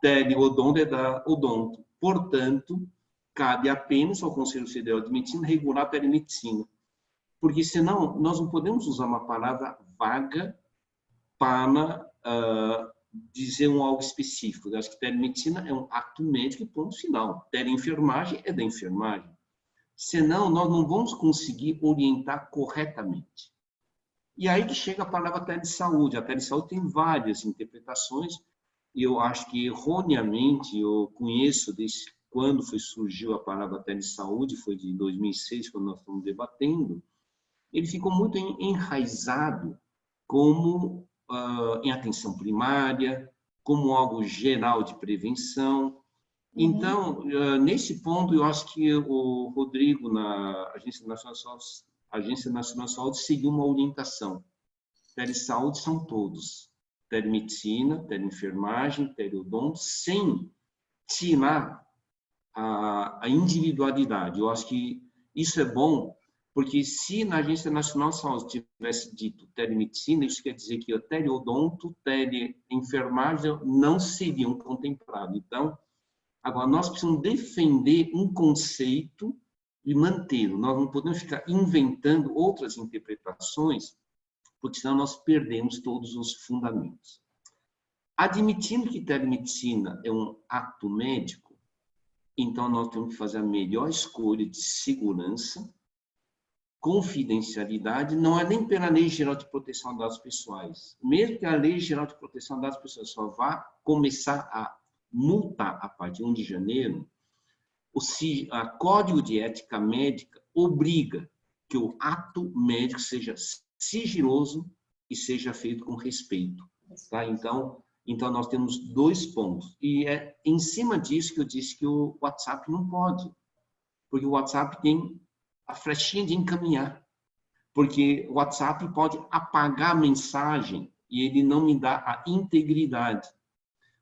Teleodonto é da odonto. Portanto, cabe apenas ao Conselho Federal de Medicina regular a telemedicina. Porque, senão, nós não podemos usar uma palavra vaga para dizer algo específico. Eu acho que telemedicina é um ato médico e ponto final. Teleenfermagem é da enfermagem. Senão, nós não vamos conseguir orientar corretamente. E aí que chega a palavra telesaúde. A telesaúde tem várias interpretações, e eu acho que, erroneamente, eu conheço desde quando surgiu a palavra telesaúde, foi de 2006, quando nós estamos debatendo, ele ficou muito enraizado como em atenção primária, como algo geral de prevenção, Então, nesse ponto, eu acho que o Rodrigo, na Agência Nacional de Saúde, seguiu uma orientação. Telesaúde são todos. Telemedicina, teleenfermagem, teleodonto, sem tirar a individualidade. Eu acho que isso é bom, porque se na Agência Nacional de Saúde tivesse dito telemedicina, isso quer dizer que o teleodonto, teleenfermagem não seriam contemplados. Então, agora, nós precisamos defender um conceito e mantê-lo. Nós não podemos ficar inventando outras interpretações, porque senão nós perdemos todos os fundamentos. Admitindo que telemedicina é um ato médico, então nós temos que fazer a melhor escolha de segurança, confidencialidade, não é nem pela Lei Geral de Proteção de Dados Pessoais. Mesmo que a Lei Geral de Proteção de Dados Pessoais só vá começar a multar a partir de 1 de janeiro, o Código de Ética Médica obriga que o ato médico seja sigiloso e seja feito com respeito. Tá? Então, nós temos 2 pontos. E é em cima disso que eu disse que o WhatsApp não pode. Porque o WhatsApp tem a flechinha de encaminhar. Porque o WhatsApp pode apagar a mensagem e ele não me dá a integridade.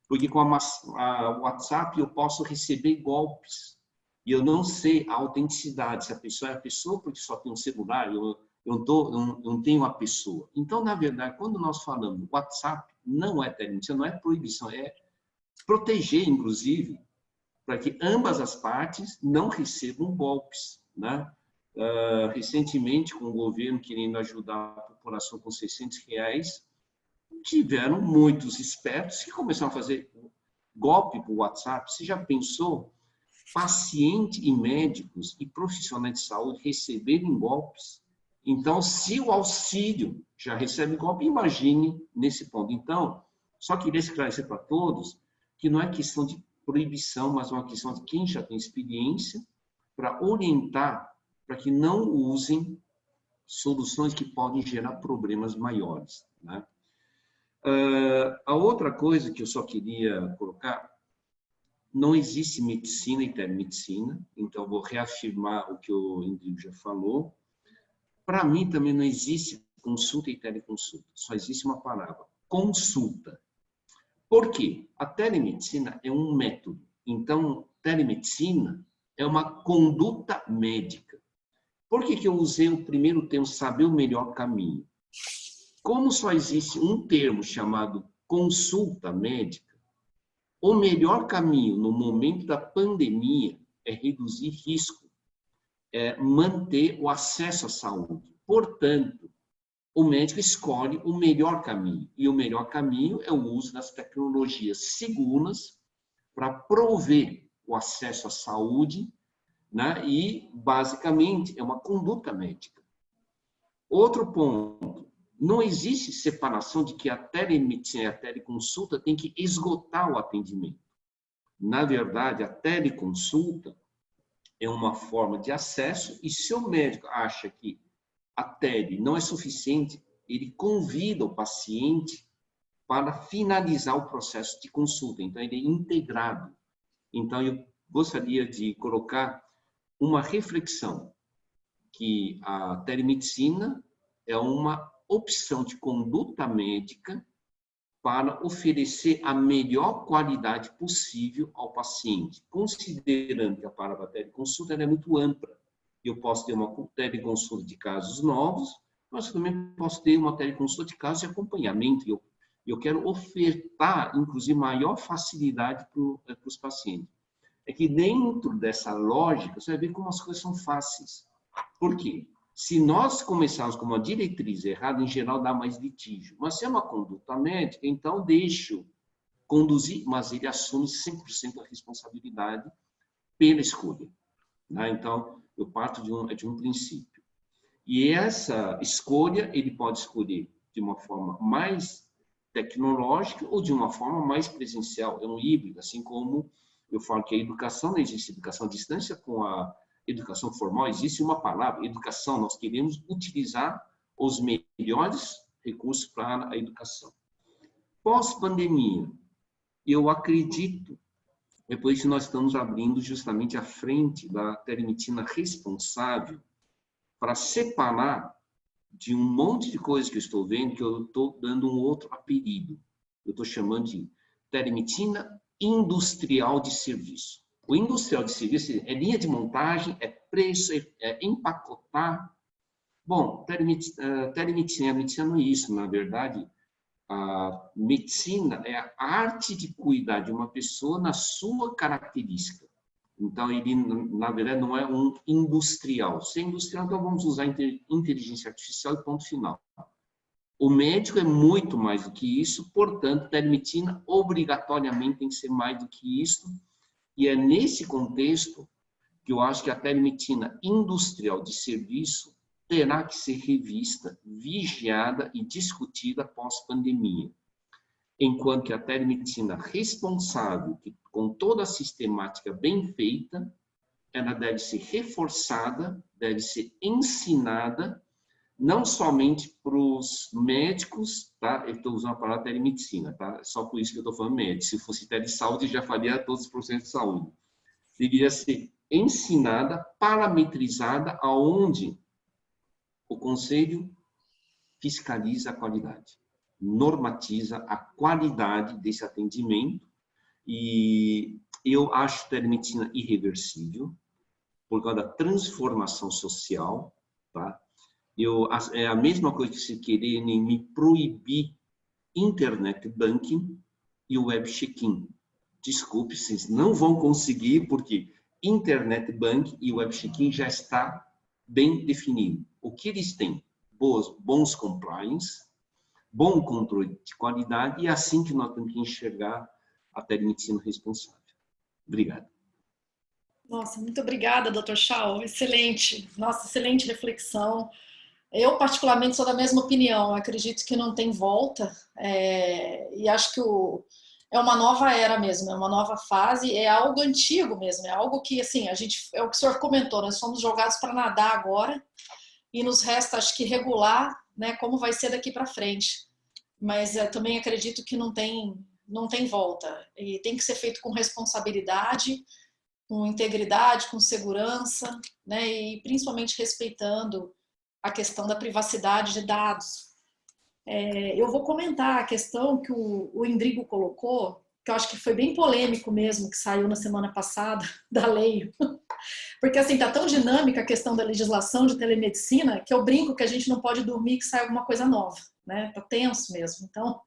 Porque com a WhatsApp eu posso receber golpes. E eu não sei a autenticidade. Se a pessoa é a pessoa, porque só tem um celular, eu não tenho a pessoa. Então, na verdade, quando nós falamos WhatsApp, não é telemedicina, não é proibição, é proteger, inclusive, para que ambas as partes não recebam golpes. Né? Recentemente, com o governo querendo ajudar a população com R$600, tiveram muitos espertos que começaram a fazer golpe por WhatsApp. Você já pensou? Paciente e médicos e profissionais de saúde receberem golpes? Então, se o auxílio já recebe golpe, imagine nesse ponto. Então, só queria esclarecer para todos que não é questão de proibição, mas uma questão de quem já tem experiência para orientar para que não usem soluções que podem gerar problemas maiores. Né? A outra coisa que eu só queria colocar, não existe medicina e telemedicina, então vou reafirmar o que o Rodrigo já falou. Para mim também não existe consulta e teleconsulta, só existe uma palavra, consulta. Por quê? A telemedicina é um método, então telemedicina é uma conduta médica. Por que eu usei o primeiro termo, saber o melhor caminho? Como só existe um termo chamado consulta médica, o melhor caminho no momento da pandemia é reduzir risco, é manter o acesso à saúde. Portanto, o médico escolhe o melhor caminho. E o melhor caminho é o uso das tecnologias seguras para prover o acesso à saúde, né? E, basicamente, é uma conduta médica. Outro ponto, não existe separação de que a telemedicina e a teleconsulta tem que esgotar o atendimento. Na verdade, a teleconsulta é uma forma de acesso e se o médico acha que a tele não é suficiente, ele convida o paciente para finalizar o processo de consulta. Então, ele é integrado. Então, eu gostaria de colocar uma reflexão que a telemedicina é uma opção de conduta médica para oferecer a melhor qualidade possível ao paciente, considerando que a palavra teleconsulta é muito ampla. Eu posso ter uma teleconsulta de casos novos, mas também posso ter uma teleconsulta de casos de acompanhamento. Eu quero ofertar, inclusive, maior facilidade para os pacientes. É que dentro dessa lógica, você vai ver como as coisas são fáceis. Por quê? Se nós começarmos com uma diretriz errada, em geral dá mais litígio. Mas se é uma conduta médica, então deixo conduzir, mas ele assume 100% a responsabilidade pela escolha. Tá? Então, eu parto de um princípio. E essa escolha, ele pode escolher de uma forma mais tecnológica ou de uma forma mais presencial. É um híbrido, assim como eu falo que a educação não existe educação à distância com a educação formal, existe uma palavra, educação. Nós queremos utilizar os melhores recursos para a educação. Pós-pandemia, eu acredito É por isso que nós estamos abrindo justamente a frente da telemedicina responsável para separar de um monte de coisas que eu estou vendo, que eu estou dando um outro apelido. Eu estou chamando de telemedicina industrial de serviço. O industrial de serviço é linha de montagem, é preço, é empacotar. Bom, telemedicina, a medicina não é isso, na verdade. A medicina é a arte de cuidar de uma pessoa na sua característica. Então, ele, na verdade, não é um industrial. Se é industrial, então vamos usar inteligência artificial e ponto final. O médico é muito mais do que isso, portanto, telemedicina obrigatoriamente tem que ser mais do que isso. E é nesse contexto que eu acho que a telemedicina industrial de serviço terá que ser revista, vigiada e discutida pós-pandemia. Enquanto que a telemedicina responsável, com toda a sistemática bem feita, ela deve ser reforçada, deve ser ensinada, não somente para os médicos, tá? Eu estou usando a palavra telemedicina, tá? Só por isso que eu estou falando médico. Se fosse telesaúde, já faria todos os processos de saúde. Deveria ser ensinada, parametrizada, aonde o Conselho fiscaliza a qualidade, normatiza a qualidade desse atendimento, e eu acho a telemedicina irreversível por causa da transformação social, tá? É a mesma coisa que se quererem me proibir internet banking e web check-in. Desculpe, vocês não vão conseguir, porque internet banking e web check-in já está bem definido. O que eles têm? Bons compliance, bom controle de qualidade, e é assim que nós temos que enxergar a telemedicina responsável. Obrigado. Nossa, muito obrigada, Dr. Chau. Excelente. Nossa, excelente reflexão. Eu, particularmente, sou da mesma opinião. Eu acredito que não tem volta. E acho que é uma nova era mesmo, é uma nova fase, é algo antigo mesmo, é algo que, assim, é o que o senhor comentou, nós somos jogados para nadar agora e nos resta, acho que, regular, né, como vai ser daqui para frente. Mas também acredito que não tem volta. E tem que ser feito com responsabilidade, com integridade, com segurança, né, e principalmente respeitando a questão da privacidade de dados. Eu vou comentar a questão que o Indrigo colocou, que eu acho que foi bem polêmico mesmo, que saiu na semana passada, da lei. Porque, assim, tá tão dinâmica a questão da legislação de telemedicina, que eu brinco que a gente não pode dormir que sai alguma coisa nova, né? Tá tenso mesmo, então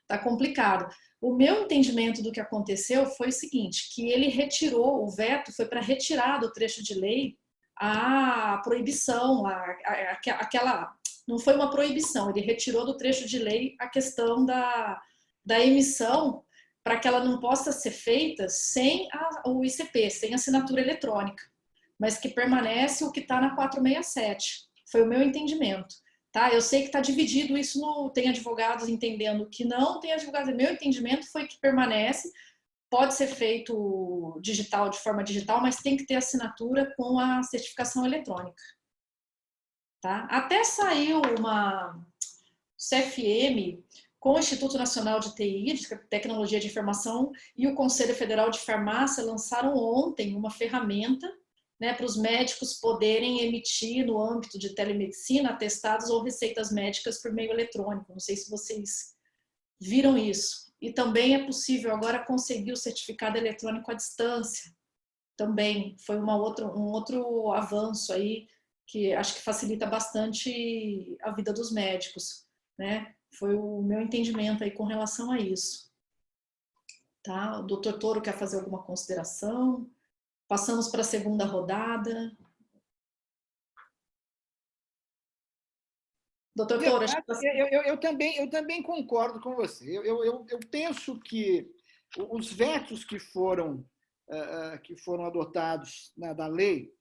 tá complicado. O meu entendimento do que aconteceu foi o seguinte, que ele retirou, o veto foi para retirar do trecho de lei a proibição, aquela... Não foi uma proibição, ele retirou do trecho de lei a questão da emissão para que ela não possa ser feita sem o ICP, sem assinatura eletrônica, mas que permanece o que está na 467. Foi o meu entendimento. Tá? Eu sei que está dividido isso, tem advogados entendendo que não, tem advogados... Meu entendimento foi que permanece, pode ser feito digital, de forma digital, mas tem que ter assinatura com a certificação eletrônica. Tá? Até saiu uma CFM com o Instituto Nacional de TI, de Tecnologia de Informação, e o Conselho Federal de Farmácia lançaram ontem uma ferramenta, né, para os médicos poderem emitir, no âmbito de telemedicina, atestados ou receitas médicas por meio eletrônico. Não sei se vocês viram isso. E também é possível agora conseguir o certificado eletrônico à distância. Também foi um outro avanço aí, que acho que facilita bastante a vida dos médicos, né? Foi o meu entendimento aí com relação a isso. Tá? O doutor Toro quer fazer alguma consideração? Passamos para a segunda rodada. Doutor Toro, eu também concordo com você. Eu penso que os vetos que foram adotados, né, na lei,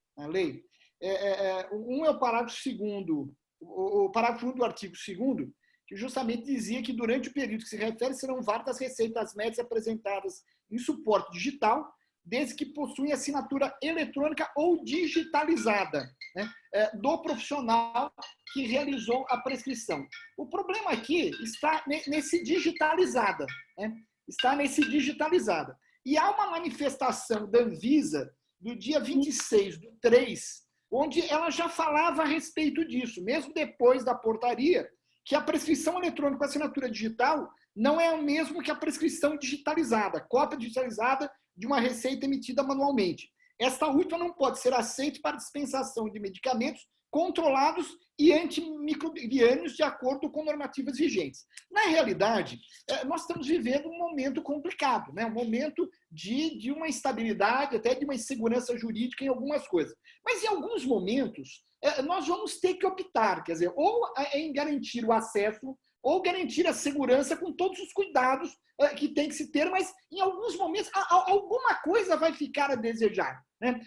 um é o parágrafo 2º, o parágrafo 1 do artigo 2º, que justamente dizia que durante o período que se refere serão válidas as receitas médicas apresentadas em suporte digital, desde que possuem assinatura eletrônica ou digitalizada, né, do profissional que realizou a prescrição. O problema aqui está nesse digitalizada, né? Está nesse digitalizada. E há uma manifestação da Anvisa do dia 26/3, onde ela já falava a respeito disso, mesmo depois da portaria, que a prescrição eletrônica com assinatura digital não é o mesmo que a prescrição digitalizada, cópia digitalizada de uma receita emitida manualmente. Esta última não pode ser aceita para dispensação de medicamentos controlados e antimicrobianos de acordo com normativas vigentes. Na realidade, nós estamos vivendo um momento complicado, né? Um momento de uma instabilidade, até de uma insegurança jurídica em algumas coisas. Mas em alguns momentos, nós vamos ter que optar, quer dizer, ou em garantir o acesso, ou garantir a segurança com todos os cuidados que tem que se ter, mas em alguns momentos alguma coisa vai ficar a desejar, né?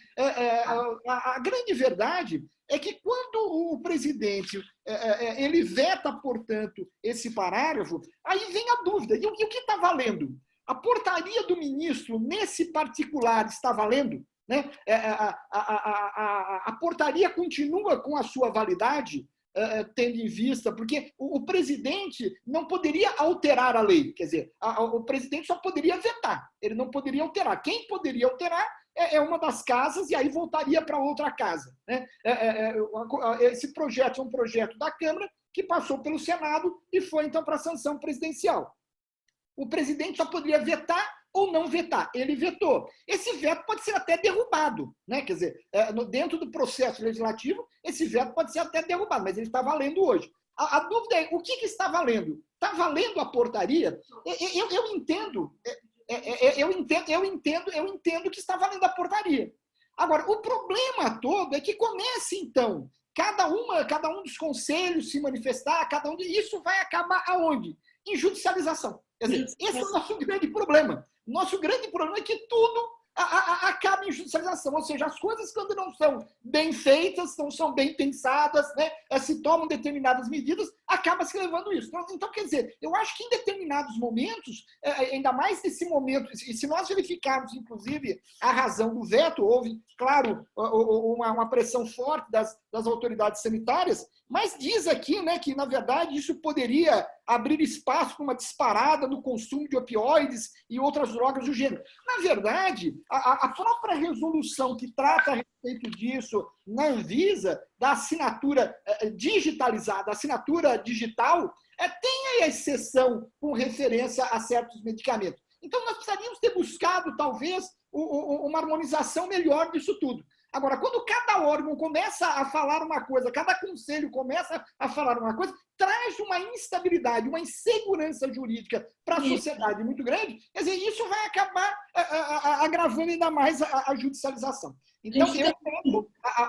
A grande verdade é que quando o presidente ele veta, portanto, esse parágrafo, aí vem a dúvida. E o que está valendo? A portaria do ministro, nesse particular, está valendo? Né? A portaria continua com a sua validade, tendo em vista, porque o presidente não poderia alterar a lei, quer dizer, o presidente só poderia vetar, ele não poderia alterar. Quem poderia alterar é uma das casas e aí voltaria para outra casa, né? Esse projeto é um projeto da Câmara que passou pelo Senado e foi então para a sanção presidencial. O presidente só poderia vetar ou não vetar. Ele vetou. Esse veto pode ser até derrubado, né? Quer dizer, dentro do processo legislativo, esse veto pode ser até derrubado, mas ele está valendo hoje. A dúvida é, o que está valendo? Está valendo a portaria? Eu entendo que está valendo a portaria. Agora, o problema todo é que comece, então, cada um dos conselhos se manifestar, isso vai acabar aonde? Em judicialização. Quer dizer, esse é o nosso grande problema. Nosso grande problema é que tudo acaba em judicialização, ou seja, as coisas quando não são bem feitas, não são bem pensadas, né, se tomam determinadas medidas, acaba se levando isso. Então, quer dizer, eu acho que em determinados momentos, ainda mais nesse momento, e se nós verificarmos, inclusive, a razão do veto, houve, claro, uma pressão forte das autoridades sanitárias, mas diz aqui, né, que, na verdade, isso poderia abrir espaço para uma disparada no consumo de opioides e outras drogas do gênero. Na verdade, a própria resolução que trata a respeito disso na Anvisa, da assinatura digitalizada, assinatura digital, tem a exceção com referência a certos medicamentos. Então, nós precisaríamos ter buscado, talvez, uma harmonização melhor disso tudo. Agora, quando cada órgão começa a falar uma coisa, cada conselho começa a falar uma coisa, traz uma instabilidade, uma insegurança jurídica para a sociedade muito grande. Quer dizer, isso vai acabar agravando ainda mais a judicialização. Então,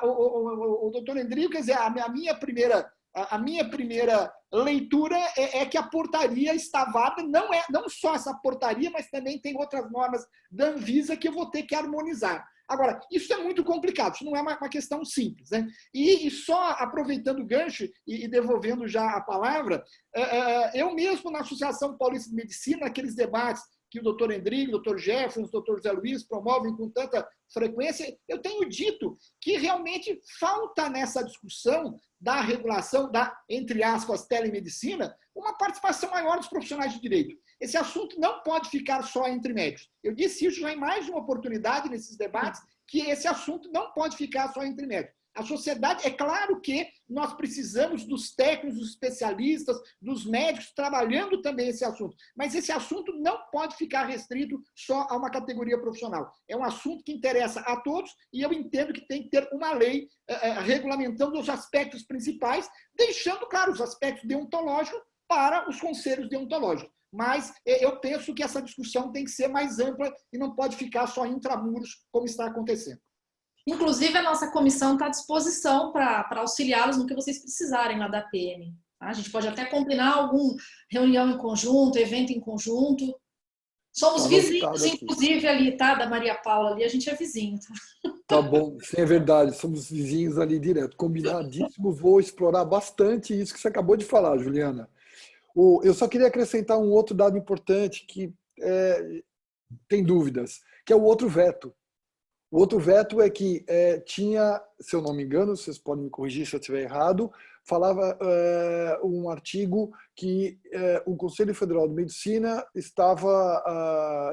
o doutor Endrigo, quer dizer, a minha primeira leitura é que a portaria está válida, não só essa portaria, mas também tem outras normas da Anvisa que eu vou ter que harmonizar. Agora, isso é muito complicado, isso não é uma questão simples, né? E só aproveitando o gancho e devolvendo já a palavra, eu mesmo na Associação Paulista de Medicina, naqueles debates que o doutor Endrigo, o doutor Jefferson, o doutor José Luiz promovem com tanta frequência, eu tenho dito que realmente falta nessa discussão da regulação da, entre aspas, telemedicina, uma participação maior dos profissionais de direito. Esse assunto não pode ficar só entre médicos. Eu disse isso já em mais de uma oportunidade nesses debates, que esse assunto não pode ficar só entre médicos. A sociedade, é claro que nós precisamos dos técnicos, dos especialistas, dos médicos trabalhando também esse assunto, mas esse assunto não pode ficar restrito só a uma categoria profissional. É um assunto que interessa a todos e eu entendo que tem que ter uma lei regulamentando os aspectos principais, deixando, claro, os aspectos deontológicos para os conselhos deontológicos. Mas eu penso que essa discussão tem que ser mais ampla e não pode ficar só intramuros, como está acontecendo. Inclusive, a nossa comissão está à disposição para auxiliá-los no que vocês precisarem lá da PM. Tá? A gente pode até combinar alguma reunião em conjunto, evento em conjunto. Somos vizinhos, inclusive, ali, tá? Da Maria Paula ali, a gente é vizinho. Tá bom, sim, é verdade, somos vizinhos ali direto. Combinadíssimo, vou explorar bastante isso que você acabou de falar, Juliana. Eu só queria acrescentar um outro dado importante que tem dúvidas, que é o outro veto. O outro veto é que tinha, se eu não me engano, vocês podem me corrigir se eu estiver errado, falava um artigo que o Conselho Federal de Medicina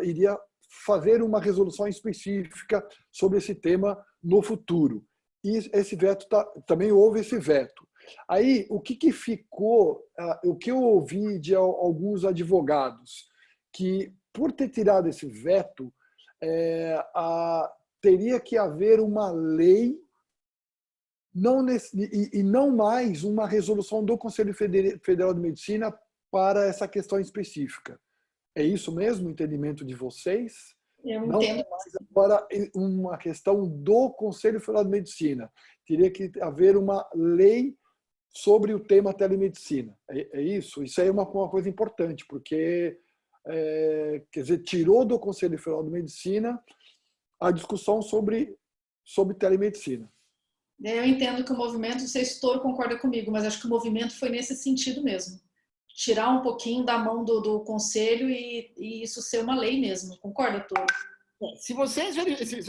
iria fazer uma resolução específica sobre esse tema no futuro. E esse veto também houve esse veto. Aí, o que ficou, o que eu ouvi de alguns advogados, que por ter tirado esse veto, teria que haver uma lei e não mais uma resolução do Conselho Federal de Medicina para essa questão específica. É isso mesmo o entendimento de vocês? Eu Não entendo. mais agora uma questão do Conselho Federal de Medicina. Teria que haver uma lei sobre o tema telemedicina. É isso? Isso aí é uma coisa importante, porque quer dizer, tirou do Conselho Federal de Medicina a discussão sobre telemedicina. Eu entendo que o movimento, não sei se o Toro concorda comigo, mas acho que o movimento foi nesse sentido mesmo. Tirar um pouquinho da mão do Conselho e isso ser uma lei mesmo. Concorda, Toro? Se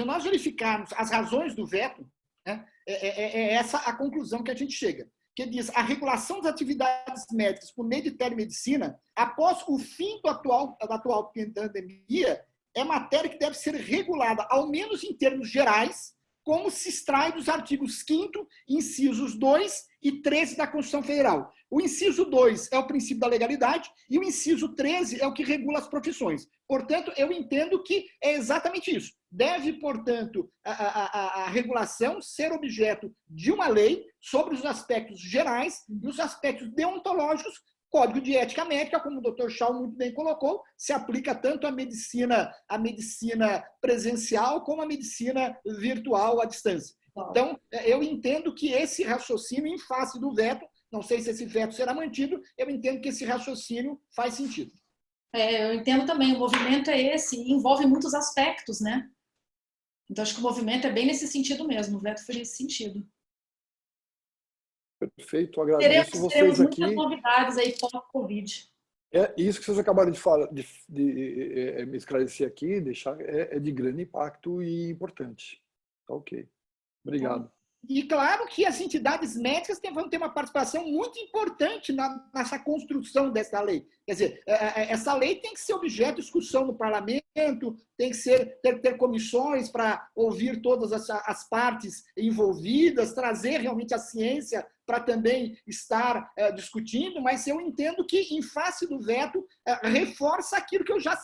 nós verificarmos as razões do veto, né, é essa a conclusão que a gente chega. Que diz a regulação das atividades médicas por meio de telemedicina, após o fim da atual pandemia, é matéria que deve ser regulada, ao menos em termos gerais, como se extrai dos artigos 5º, incisos 2 e 13 da Constituição Federal. O inciso 2 é o princípio da legalidade e o inciso 13 é o que regula as profissões. Portanto, eu entendo que é exatamente isso. Deve, portanto, a regulação ser objeto de uma lei sobre os aspectos gerais e os aspectos deontológicos. Código de Ética Médica, como o Dr. Schau muito bem colocou, se aplica tanto à medicina presencial como à medicina virtual à distância. Então, eu entendo que esse raciocínio, em face do veto, não sei se esse veto será mantido, eu entendo que esse raciocínio faz sentido. Eu entendo também, o movimento é esse, e envolve muitos aspectos, né? Então, acho que o movimento é bem nesse sentido mesmo, o veto foi nesse sentido. Perfeito, agradeço vocês aqui. Teremos muitas novidades aí pós-Covid. Isso que vocês acabaram de falar, de me esclarecer aqui, deixar, é de grande impacto e importante. Tá ok. Obrigado. E claro que as entidades médicas vão ter uma participação muito importante nessa construção dessa lei. Quer dizer, essa lei tem que ser objeto de discussão no parlamento, tem que ter comissões para ouvir todas as partes envolvidas, trazer realmente a ciência para também estar discutindo, mas eu entendo que, em face do veto, reforça aquilo que eu já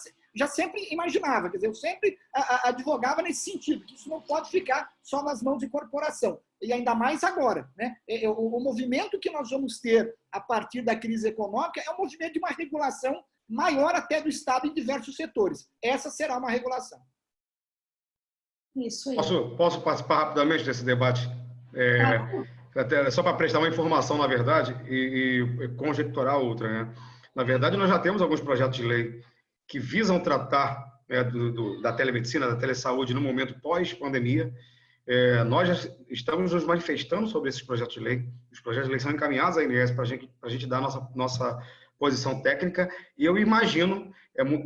sempre imaginava. Quer dizer, eu sempre advogava nesse sentido, que isso não pode ficar só nas mãos de corporação. E ainda mais agora, né? O movimento que nós vamos ter a partir da crise econômica é um movimento de uma regulação maior até do Estado em diversos setores. Essa será uma regulação. Isso aí. Posso participar rapidamente desse debate? Até, só para prestar uma informação, na verdade, e conjecturar outra, né? Na verdade, nós já temos alguns projetos de lei que visam tratar da telemedicina, da telesaúde no momento pós-pandemia. Nós já estamos nos manifestando sobre esses projetos de lei. Os projetos de lei são encaminhados à ANS para a gente dar nossa posição técnica, e eu imagino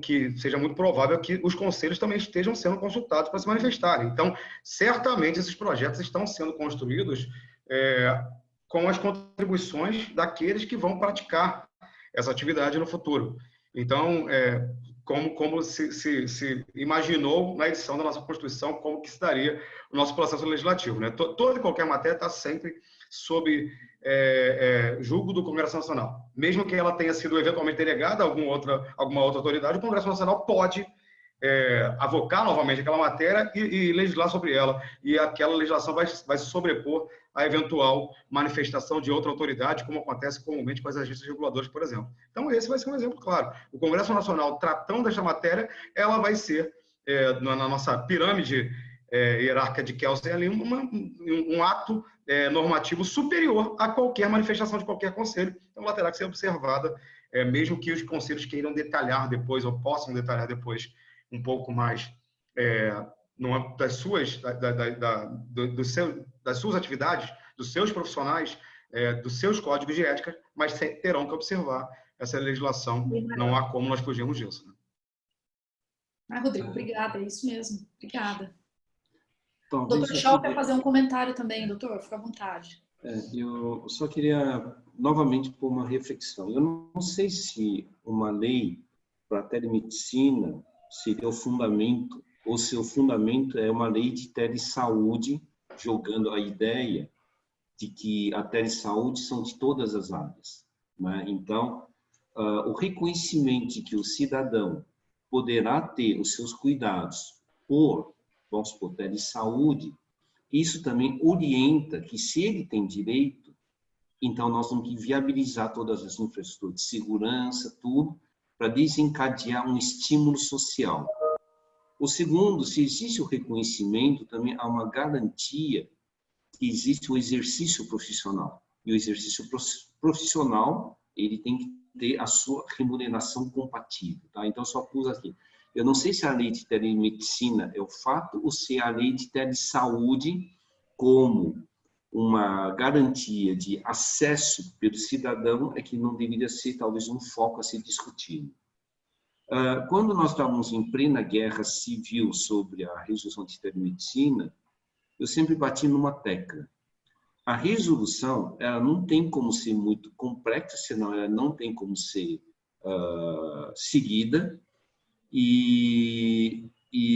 que seja muito provável que os conselhos também estejam sendo consultados para se manifestarem. Então, certamente, esses projetos estão sendo construídos com as contribuições daqueles que vão praticar essa atividade no futuro. Então, como se imaginou na edição da nossa Constituição, como que se daria o nosso processo legislativo, né? Toda e qualquer matéria está sempre sob julgo do Congresso Nacional. Mesmo que ela tenha sido eventualmente delegada a alguma outra autoridade, o Congresso Nacional pode avocar novamente aquela matéria e legislar sobre ela. E aquela legislação vai se sobrepor à eventual manifestação de outra autoridade, como acontece comumente com as agências reguladoras, por exemplo. Então, esse vai ser um exemplo claro. O Congresso Nacional, tratando desta matéria, ela vai ser, na nossa pirâmide hierárquica de Kelsen, ali, um ato normativo superior a qualquer manifestação de qualquer conselho. Então, ela terá que ser observada, mesmo que os conselhos queiram detalhar depois, ou possam detalhar depois, um pouco mais no âmbito das suas atividades, dos seus profissionais, dos seus códigos de ética, mas terão que observar essa legislação. Não há como nós fugirmos disso. Né? Rodrigo, obrigada, é isso mesmo. Obrigada. O doutor Schau quer fazer um comentário também, doutor, fica à vontade. Eu só queria novamente pôr uma reflexão. Eu não sei se uma lei para a telemedicina seria o fundamento, o seu fundamento é uma lei de telesaúde, jogando a ideia de que a telesaúde são de todas as áreas, né? Então, o reconhecimento de que o cidadão poderá ter os seus cuidados por, vamos supor, telesaúde, isso também orienta que se ele tem direito, então nós temos que viabilizar todas as infraestruturas de segurança, tudo, para desencadear um estímulo social. O segundo, se existe o reconhecimento, também há uma garantia que existe o exercício profissional. E o exercício profissional, ele tem que ter a sua remuneração compatível, tá? Então, só pus aqui. Eu não sei se a lei de telemedicina é o fato ou se a lei de telesaúde como uma garantia de acesso pelo cidadão é que não deveria ser, talvez, um foco a ser discutido. Quando nós estávamos em plena guerra civil sobre a resolução de telemedicina, eu sempre bati numa tecla. A resolução, ela não tem como ser muito complexa, senão ela não tem como ser seguida. E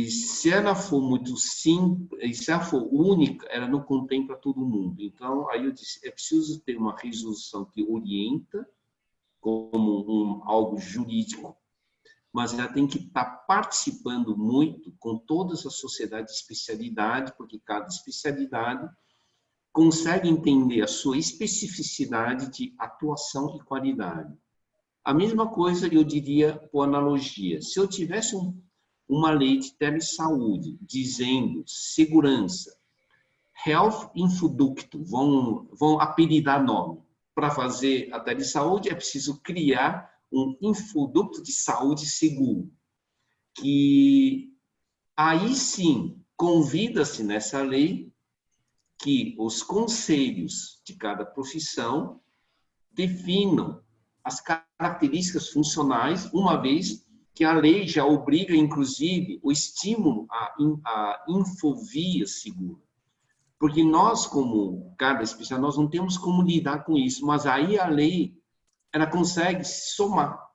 se ela for muito simples, se ela for única, ela não contempla todo mundo. Então, aí eu disse, é preciso ter uma resolução que orienta como algo jurídico, mas ela tem que estar participando muito com todas as sociedades de especialidade, porque cada especialidade consegue entender a sua especificidade de atuação e qualidade. A mesma coisa eu diria por analogia. Se eu tivesse uma lei de telesaúde dizendo segurança, Health Infoducto, vão apelidar nome. Para fazer a telesaúde é preciso criar um infoducto de saúde seguro, que aí sim convida-se nessa lei que os conselhos de cada profissão definam as características funcionais, uma vez que a lei já obriga, inclusive, o estímulo à infovia segura. Porque nós, como cada especial, nós não temos como lidar com isso, mas aí a lei ela consegue somar.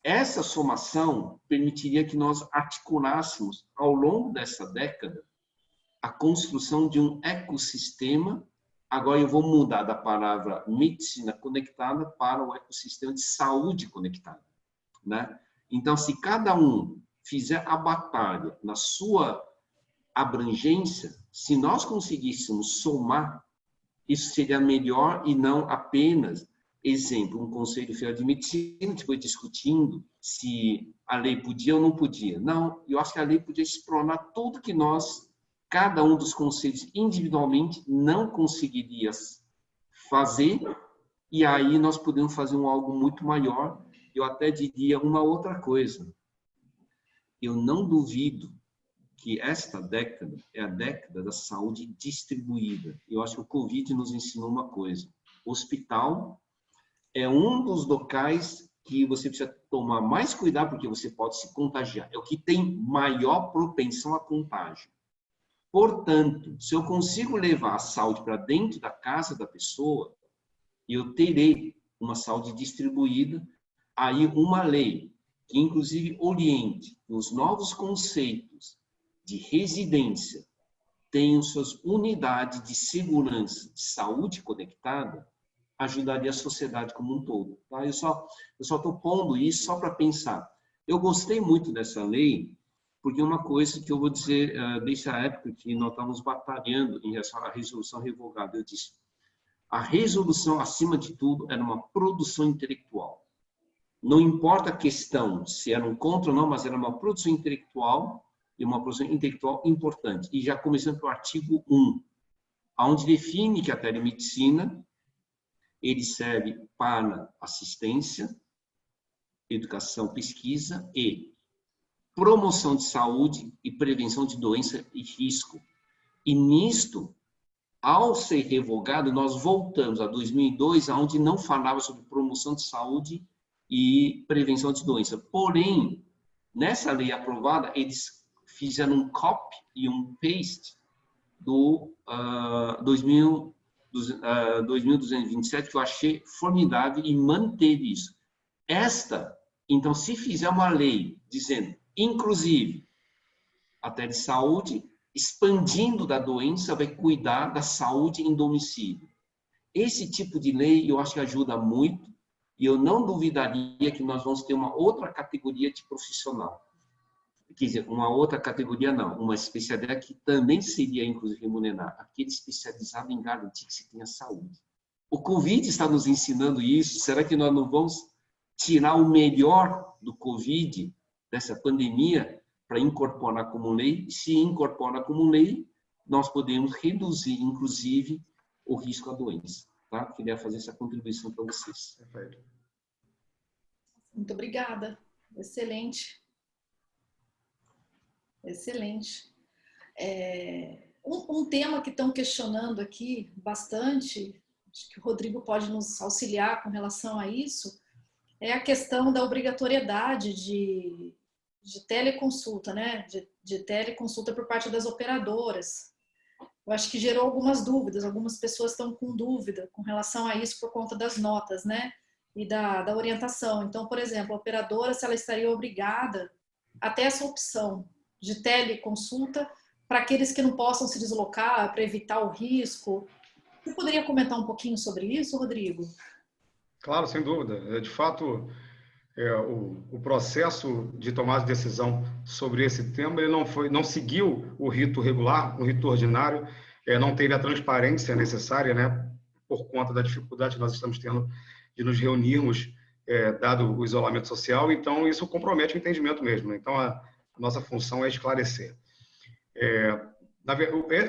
Essa somação permitiria que nós articulássemos, ao longo dessa década, a construção de um ecossistema. Agora eu vou mudar da palavra medicina conectada para o ecossistema de saúde conectada, né? Então, se cada um fizer a batalha na sua abrangência, se nós conseguíssemos somar, isso seria melhor e não apenas, exemplo, um Conselho Federal de Medicina que foi discutindo se a lei podia ou não podia. Não, eu acho que a lei podia explorar tudo que nós, cada um dos conselhos individualmente, não conseguiria fazer, e aí nós podemos fazer algo muito maior. Eu até diria uma outra coisa. Eu não duvido que esta década é a década da saúde distribuída. Eu acho que o Covid nos ensinou uma coisa. O hospital é um dos locais que você precisa tomar mais cuidado, porque você pode se contagiar. É o que tem maior propensão a contágio. Portanto, se eu consigo levar a saúde para dentro da casa da pessoa, eu terei uma saúde distribuída. Aí uma lei que, inclusive, oriente os novos conceitos de residência, tenham suas unidades de segurança, de saúde conectada, ajudaria a sociedade como um todo. Tá? Eu só estou pondo isso só para pensar. Eu gostei muito dessa lei, porque uma coisa que eu vou dizer, desde a época que nós estávamos batalhando em relação à resolução revogada, eu disse, a resolução, acima de tudo, era uma produção intelectual. Não importa a questão, se era um contra ou não, mas era uma produção intelectual, e uma produção intelectual importante. E já começando pelo artigo 1, onde define que a telemedicina ele serve para assistência, educação, pesquisa e promoção de saúde e prevenção de doença e risco. E nisto, ao ser revogado, nós voltamos a 2002, onde não falava sobre promoção de saúde e prevenção de doença. Porém, nessa lei aprovada, eles fizeram um copy e um paste do 2227, que eu achei formidável, e manteve isso. Então, se fizer uma lei dizendo Inclusive, a telesaúde, expandindo da doença, vai cuidar da saúde em domicílio. Esse tipo de lei eu acho que ajuda muito, e eu não duvidaria que nós vamos ter uma outra categoria de profissional. Quer dizer, uma outra categoria não, uma especialidade que também seria, inclusive, remunerada, aquele especializado em garantir que se tenha saúde. O Covid está nos ensinando isso. Será que nós não vamos tirar o melhor do Covid, dessa pandemia, para incorporar como lei? E se incorpora como lei, nós podemos reduzir, inclusive, o risco à doença. Tá? Queria fazer essa contribuição para vocês. Perfeito. Muito obrigada. Excelente. Excelente. Um tema que estão questionando aqui bastante, acho que o Rodrigo pode nos auxiliar com relação a isso, é a questão da obrigatoriedade de teleconsulta, né? De teleconsulta por parte das operadoras. Eu acho que gerou algumas dúvidas, algumas pessoas estão com dúvida com relação a isso por conta das notas, né? E da orientação. Então, por exemplo, a operadora, se ela estaria obrigada a ter essa opção de teleconsulta para aqueles que não possam se deslocar, para evitar o risco. Você poderia comentar um pouquinho sobre isso, Rodrigo? Claro, sem dúvida. De fato, o processo de tomada de decisão sobre esse tema ele não seguiu o rito regular, o rito ordinário, não teve a transparência necessária, né, por conta da dificuldade que nós estamos tendo de nos reunirmos, dado o isolamento social. Então, isso compromete o entendimento mesmo. Então, a nossa função é esclarecer.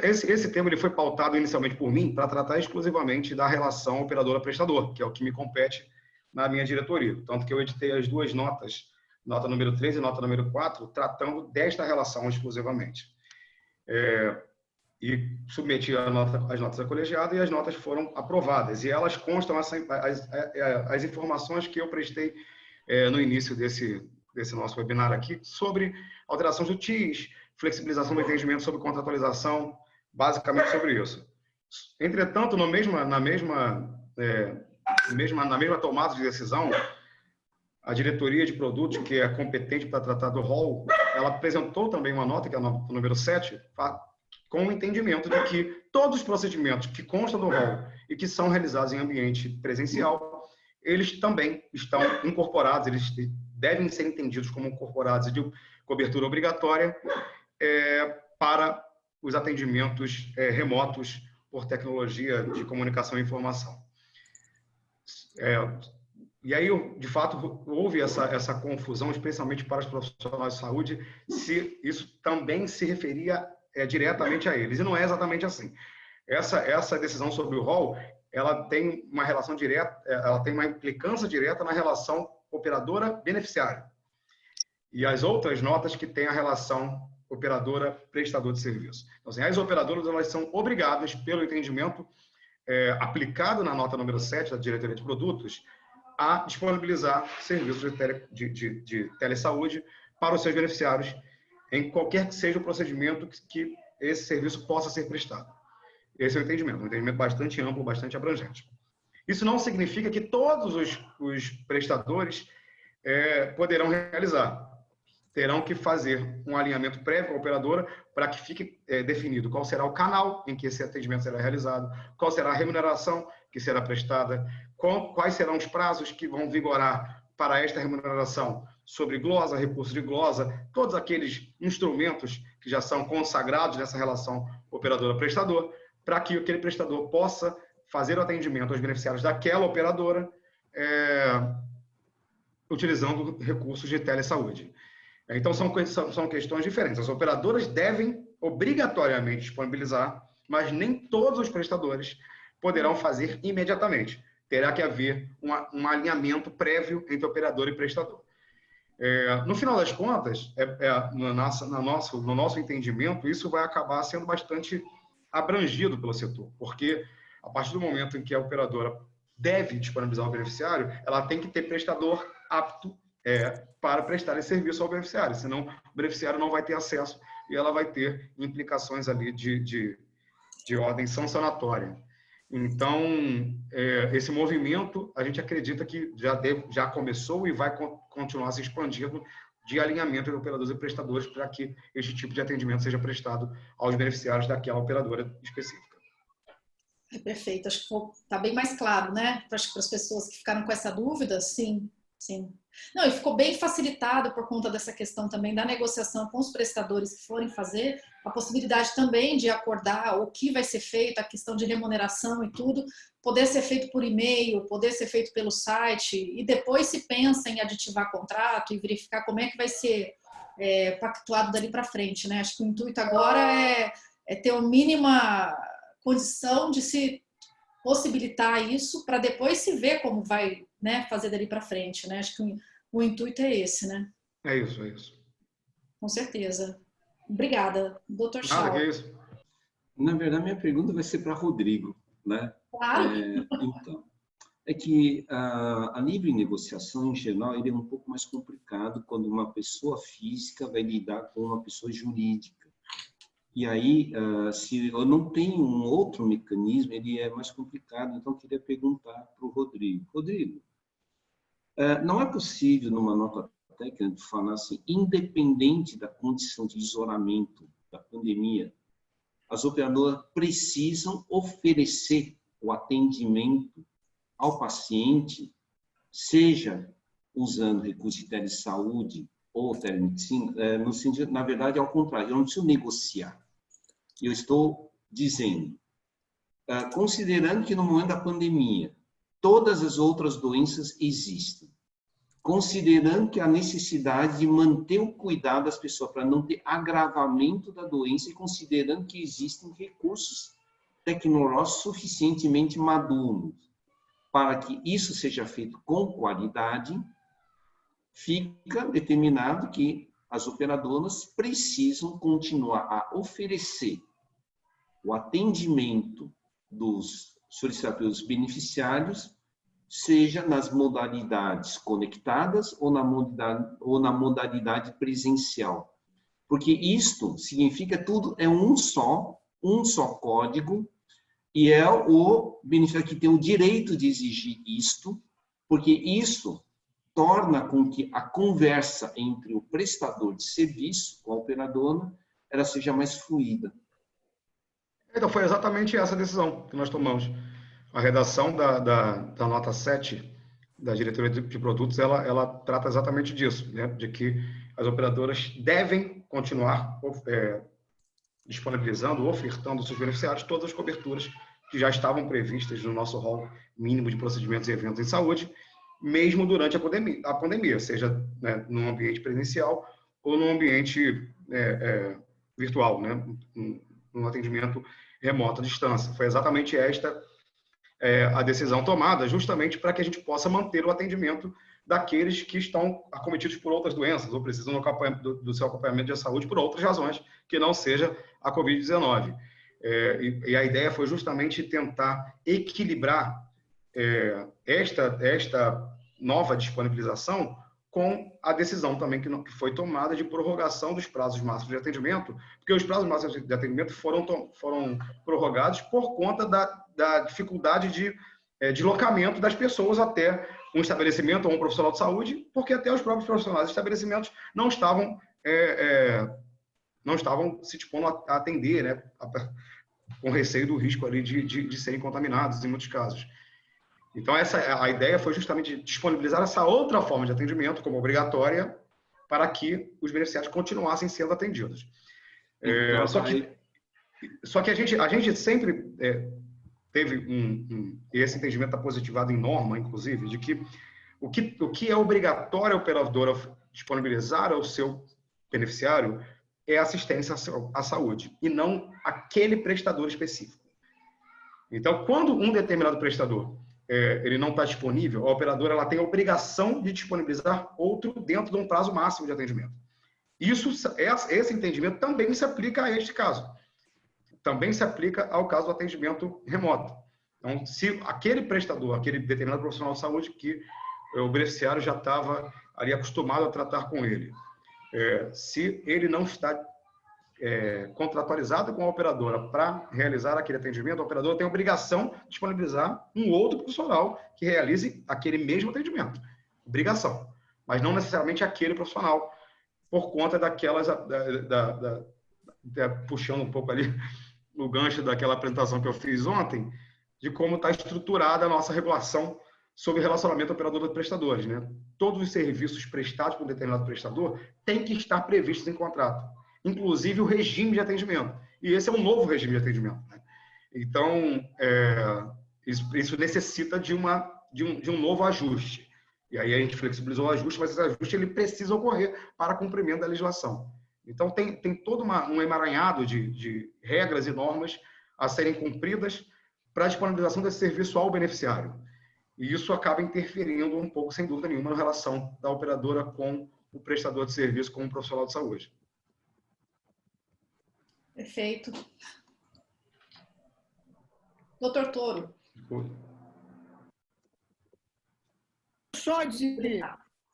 Esse tema ele foi pautado inicialmente por mim para tratar exclusivamente da relação operadora-prestador, que é o que me compete na minha diretoria. Tanto que eu editei as duas notas, nota número 3 e nota número 4, tratando desta relação exclusivamente. E submeti as notas à colegiada e as notas foram aprovadas. E elas constam as informações que eu prestei no início desse nosso webinar aqui, sobre alteração do TIS, flexibilização do entendimento sobre contratualização, basicamente sobre isso. Entretanto, na mesma tomada de decisão, a diretoria de produtos, que é competente para tratar do rol, ela apresentou também uma nota, que é a nota número 7, com o entendimento de que todos os procedimentos que constam do rol e que são realizados em ambiente presencial, eles também estão incorporados, eles devem ser entendidos como incorporados de cobertura obrigatória para os atendimentos remotos por tecnologia de comunicação e informação. E aí, de fato, houve essa confusão, especialmente para os profissionais de saúde, se isso também se referia diretamente a eles. E não é exatamente assim. Essa decisão sobre o rol, ela tem uma relação direta, ela tem uma implicância direta na relação operadora-beneficiário. E as outras notas que têm a relação operadora-prestador de serviço. Então, assim, as operadoras elas são obrigadas, pelo entendimento aplicado na nota número 7 da Diretoria de Produtos, a disponibilizar serviços de telesaúde para os seus beneficiários, em qualquer que seja o procedimento que esse serviço possa ser prestado. Esse é o entendimento, um entendimento bastante amplo, bastante abrangente. Isso não significa que todos os prestadores poderão realizar. Terão que fazer um alinhamento prévio com a operadora para que fique definido qual será o canal em que esse atendimento será realizado, qual será a remuneração que será prestada, quais serão os prazos que vão vigorar para esta remuneração sobre glosa, recurso de glosa, todos aqueles instrumentos que já são consagrados nessa relação operadora-prestador, para que aquele prestador possa fazer o atendimento aos beneficiários daquela operadora utilizando recursos de telesaúde. Então, são questões diferentes. As operadoras devem obrigatoriamente disponibilizar, mas nem todos os prestadores poderão fazer imediatamente. Terá que haver um alinhamento prévio entre operador e prestador. No final das contas, no nosso entendimento, isso vai acabar sendo bastante abrangido pelo setor, porque a partir do momento em que a operadora deve disponibilizar o beneficiário, ela tem que ter prestador apto para prestar esse serviço ao beneficiário, senão o beneficiário não vai ter acesso e ela vai ter implicações ali de ordem sancionatória. Então, esse movimento, a gente acredita que já começou e vai continuar se expandindo de alinhamento entre operadores e prestadores para que este tipo de atendimento seja prestado aos beneficiários daquela operadora específica. Perfeito, acho que está bem mais claro, né? Para as pessoas que ficaram com essa dúvida, sim, sim. Não, e ficou bem facilitado por conta dessa questão também da negociação com os prestadores que forem fazer, a possibilidade também de acordar o que vai ser feito, a questão de remuneração e tudo, poder ser feito por e-mail, poder ser feito pelo site, e depois se pensa em aditivar contrato e verificar como é que vai ser pactuado dali para frente, né? Acho que o intuito agora é ter a mínima condição de se possibilitar isso para depois se ver como vai, né, fazer dali para frente, né? Acho que o intuito é esse, né? É isso, é isso. Com certeza. Obrigada, Dr. Chau. Nada, que é isso. Na verdade, minha pergunta vai ser para Rodrigo, né? Claro. Então, é que a livre negociação, em geral, ele é um pouco mais complicado quando uma pessoa física vai lidar com uma pessoa jurídica. E aí, se eu não tenho um outro mecanismo, ele é mais complicado. Então, eu queria perguntar para o Rodrigo. Rodrigo, não é possível, numa nota técnica, falar assim, independente da condição de isolamento da pandemia, as operadoras precisam oferecer o atendimento ao paciente, seja usando recurso de telesaúde ou telemedicina, no sentido, na verdade, ao contrário, eu não preciso negociar. Eu estou dizendo, considerando que no momento da pandemia, todas as outras doenças existem, considerando que a necessidade de manter o cuidado das pessoas para não ter agravamento da doença e considerando que existem recursos tecnológicos suficientemente maduros para que isso seja feito com qualidade, fica determinado que as operadoras precisam continuar a oferecer o atendimento dos solicitadores beneficiários, seja nas modalidades conectadas ou na modalidade presencial. Porque isto significa tudo é um só código, e é o beneficiário que tem o direito de exigir isto, porque isso torna com que a conversa entre o prestador de serviço com a operadora ela seja mais fluida. Então, foi exatamente essa decisão que nós tomamos. A redação da nota 7 da diretoria de produtos, ela trata exatamente disso, né? De que as operadoras devem continuar disponibilizando, ofertando aos seus beneficiários todas as coberturas que já estavam previstas no nosso rol mínimo de procedimentos e eventos em saúde, mesmo durante a pandemia, seja, né, num ambiente presencial ou num ambiente virtual, né? Um atendimento remoto à distância. Foi exatamente esta a decisão tomada, justamente para que a gente possa manter o atendimento daqueles que estão acometidos por outras doenças ou precisam do seu acompanhamento de saúde por outras razões, que não seja a Covid-19. E a ideia foi justamente tentar equilibrar esta nova disponibilização com a decisão também que foi tomada de prorrogação dos prazos máximos de atendimento, porque os prazos máximos de atendimento foram prorrogados por conta da dificuldade de deslocamento das pessoas até um estabelecimento ou um profissional de saúde, porque até os próprios profissionais de estabelecimentos não estavam se dispondo a atender, né, com receio do risco ali de serem contaminados em muitos casos. Então, a ideia foi justamente disponibilizar essa outra forma de atendimento como obrigatória para que os beneficiários continuassem sendo atendidos. Então, só que a gente sempre teve esse entendimento está positivado em norma, inclusive, de que o que é obrigatório a operadora disponibilizar ao seu beneficiário é assistência à saúde, e não aquele prestador específico. Então, quando um determinado prestador ele não está disponível, a operadora ela tem a obrigação de disponibilizar outro dentro de um prazo máximo de atendimento. Esse entendimento também se aplica a este caso. Também se aplica ao caso do atendimento remoto. Então, se aquele prestador, aquele determinado profissional de saúde que o beneficiário já estava ali acostumado a tratar com ele, se ele não está contratualizado com a operadora para realizar aquele atendimento, a operadora tem a obrigação de disponibilizar um outro profissional que realize aquele mesmo atendimento. Obrigação. Mas não necessariamente aquele profissional por conta daquelas, puxando um pouco ali o gancho daquela apresentação que eu fiz ontem, de como está estruturada a nossa regulação sobre relacionamento operador-prestadores, né? Todos os serviços prestados por um determinado prestador têm que estar previstos em contrato, inclusive o regime de atendimento. E esse é um novo regime de atendimento, né? Então, isso necessita de um novo ajuste. E aí a gente flexibilizou o ajuste, mas esse ajuste ele precisa ocorrer para cumprimento da legislação. Então, tem todo um emaranhado de regras e normas a serem cumpridas para a disponibilização desse serviço ao beneficiário. E isso acaba interferindo um pouco, sem dúvida nenhuma, na relação da operadora com o prestador de serviço, com o profissional de saúde. Perfeito. Doutor Toro. Só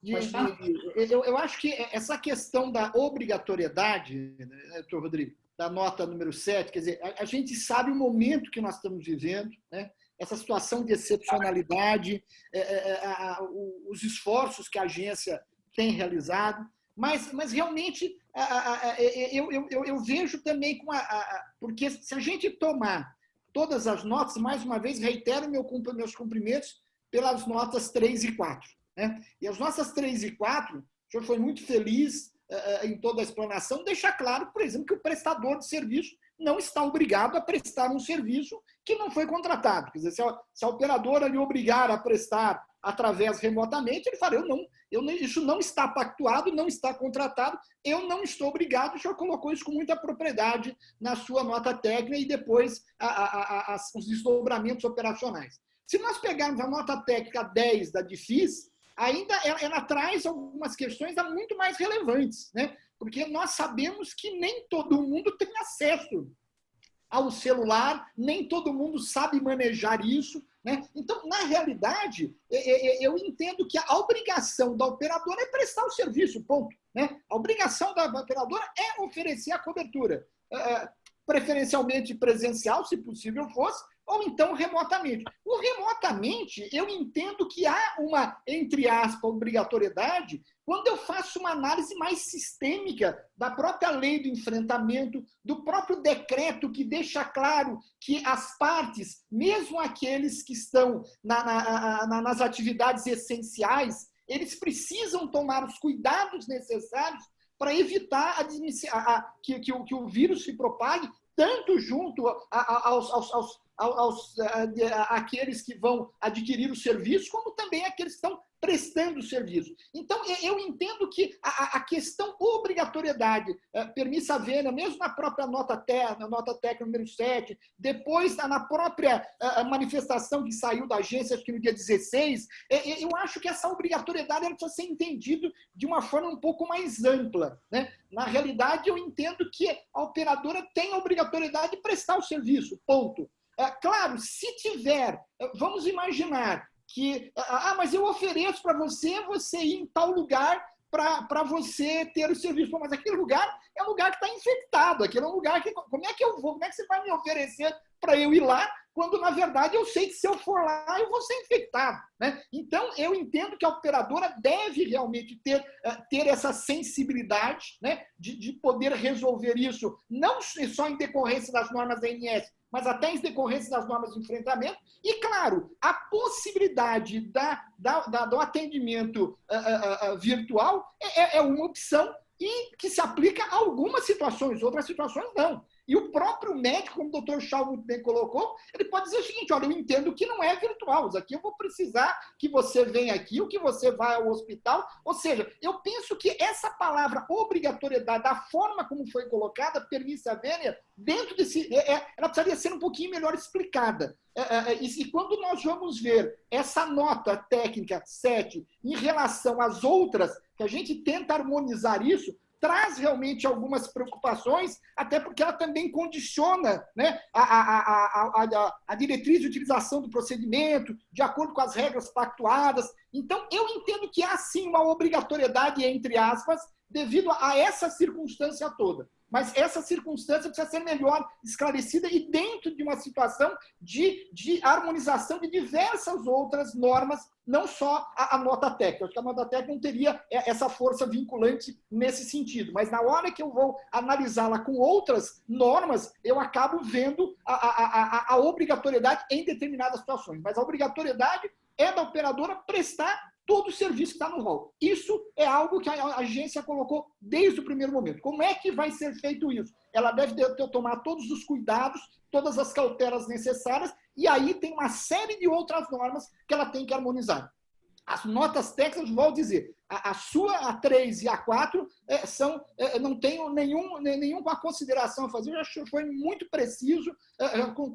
eu acho que essa questão da obrigatoriedade, né, doutor Rodrigo, da nota número 7, quer dizer, a gente sabe o momento que nós estamos vivendo, né? Essa situação de excepcionalidade, os esforços que a agência tem realizado, mas realmente eu vejo também porque se a gente tomar todas as notas, mais uma vez, reitero meus cumprimentos pelas notas 3 e 4. Né? E as notas 3 e 4, o senhor foi muito feliz em toda a explanação, deixa claro, por exemplo, que o prestador de serviço não está obrigado a prestar um serviço que não foi contratado. Quer dizer, se a operadora lhe obrigar a prestar através remotamente, ele fala, isso não está pactuado, não está contratado, eu não estou obrigado. O senhor colocou isso com muita propriedade na sua nota técnica e depois os desdobramentos operacionais. Se nós pegarmos a nota técnica 10 da DIFIS, ainda ela traz algumas questões muito mais relevantes, né? Porque nós sabemos que nem todo mundo tem acesso ao celular, nem todo mundo sabe manejar isso, né? Então, na realidade, eu entendo que a obrigação da operadora é prestar o serviço, ponto, né? A obrigação da operadora é oferecer a cobertura, preferencialmente presencial, se possível fosse, ou então remotamente. O remotamente, eu entendo que há uma, entre aspas, obrigatoriedade quando eu faço uma análise mais sistêmica da própria lei do enfrentamento, do próprio decreto que deixa claro que as partes, mesmo aqueles que estão nas atividades essenciais, eles precisam tomar os cuidados necessários para evitar que o vírus se propague, tanto junto àqueles que vão adquirir o serviço, como também àqueles que estão prestando o serviço. Então, eu entendo que a questão obrigatoriedade, permissa vênia, mesmo na própria nota técnica número 7, depois na própria manifestação que saiu da agência, acho que no dia 16, eu acho que essa obrigatoriedade ela precisa ser entendida de uma forma um pouco mais ampla, né? Na realidade, eu entendo que a operadora tem a obrigatoriedade de prestar o serviço, ponto. Claro, se tiver, vamos imaginar que, mas eu ofereço para você ir em tal lugar para você ter o serviço. Mas aquele lugar é um lugar que está infectado, aquele é um lugar que, como é que você vai me oferecer para eu ir lá, quando, na verdade, eu sei que se eu for lá, eu vou ser infectado, né? Então, eu entendo que a operadora deve realmente ter essa sensibilidade, né, de poder resolver isso, não só em decorrência das normas da ANS, mas até em decorrência das normas de enfrentamento. E, claro, a possibilidade do atendimento virtual é uma opção e que se aplica a algumas situações, outras situações não. E o próprio médico, como o doutor Schau muito bem colocou, ele pode dizer o seguinte, olha, eu entendo que não é virtual, isso aqui eu vou precisar que você venha aqui, ou que você vá ao hospital. Ou seja, eu penso que essa palavra obrigatoriedade, da forma como foi colocada, permissa vênia, dentro desse... ela precisaria ser um pouquinho melhor explicada. E quando nós vamos ver essa nota técnica 7 em relação às outras, que a gente tenta harmonizar isso, traz realmente algumas preocupações, até porque ela também condiciona, né, a diretriz de utilização do procedimento, de acordo com as regras pactuadas. Então, eu entendo que há, sim, uma obrigatoriedade, entre aspas, devido a essa circunstância toda. mas essa circunstância precisa ser melhor esclarecida e dentro de uma situação de harmonização de diversas outras normas, não só a nota técnica. Acho que a nota técnica não teria essa força vinculante nesse sentido, mas na hora que eu vou analisá-la com outras normas, eu acabo vendo a obrigatoriedade em determinadas situações. Mas a obrigatoriedade é da operadora prestar todo o serviço que está no rol. Isso é algo que a agência colocou desde o primeiro momento. Como é que vai ser feito isso? Ela deve tomar todos os cuidados, todas as cautelas necessárias, e aí tem uma série de outras normas que ela tem que harmonizar. As notas técnicas, vou dizer, a A3 e a A4 não tenho nenhuma consideração a fazer. Eu acho que foi muito preciso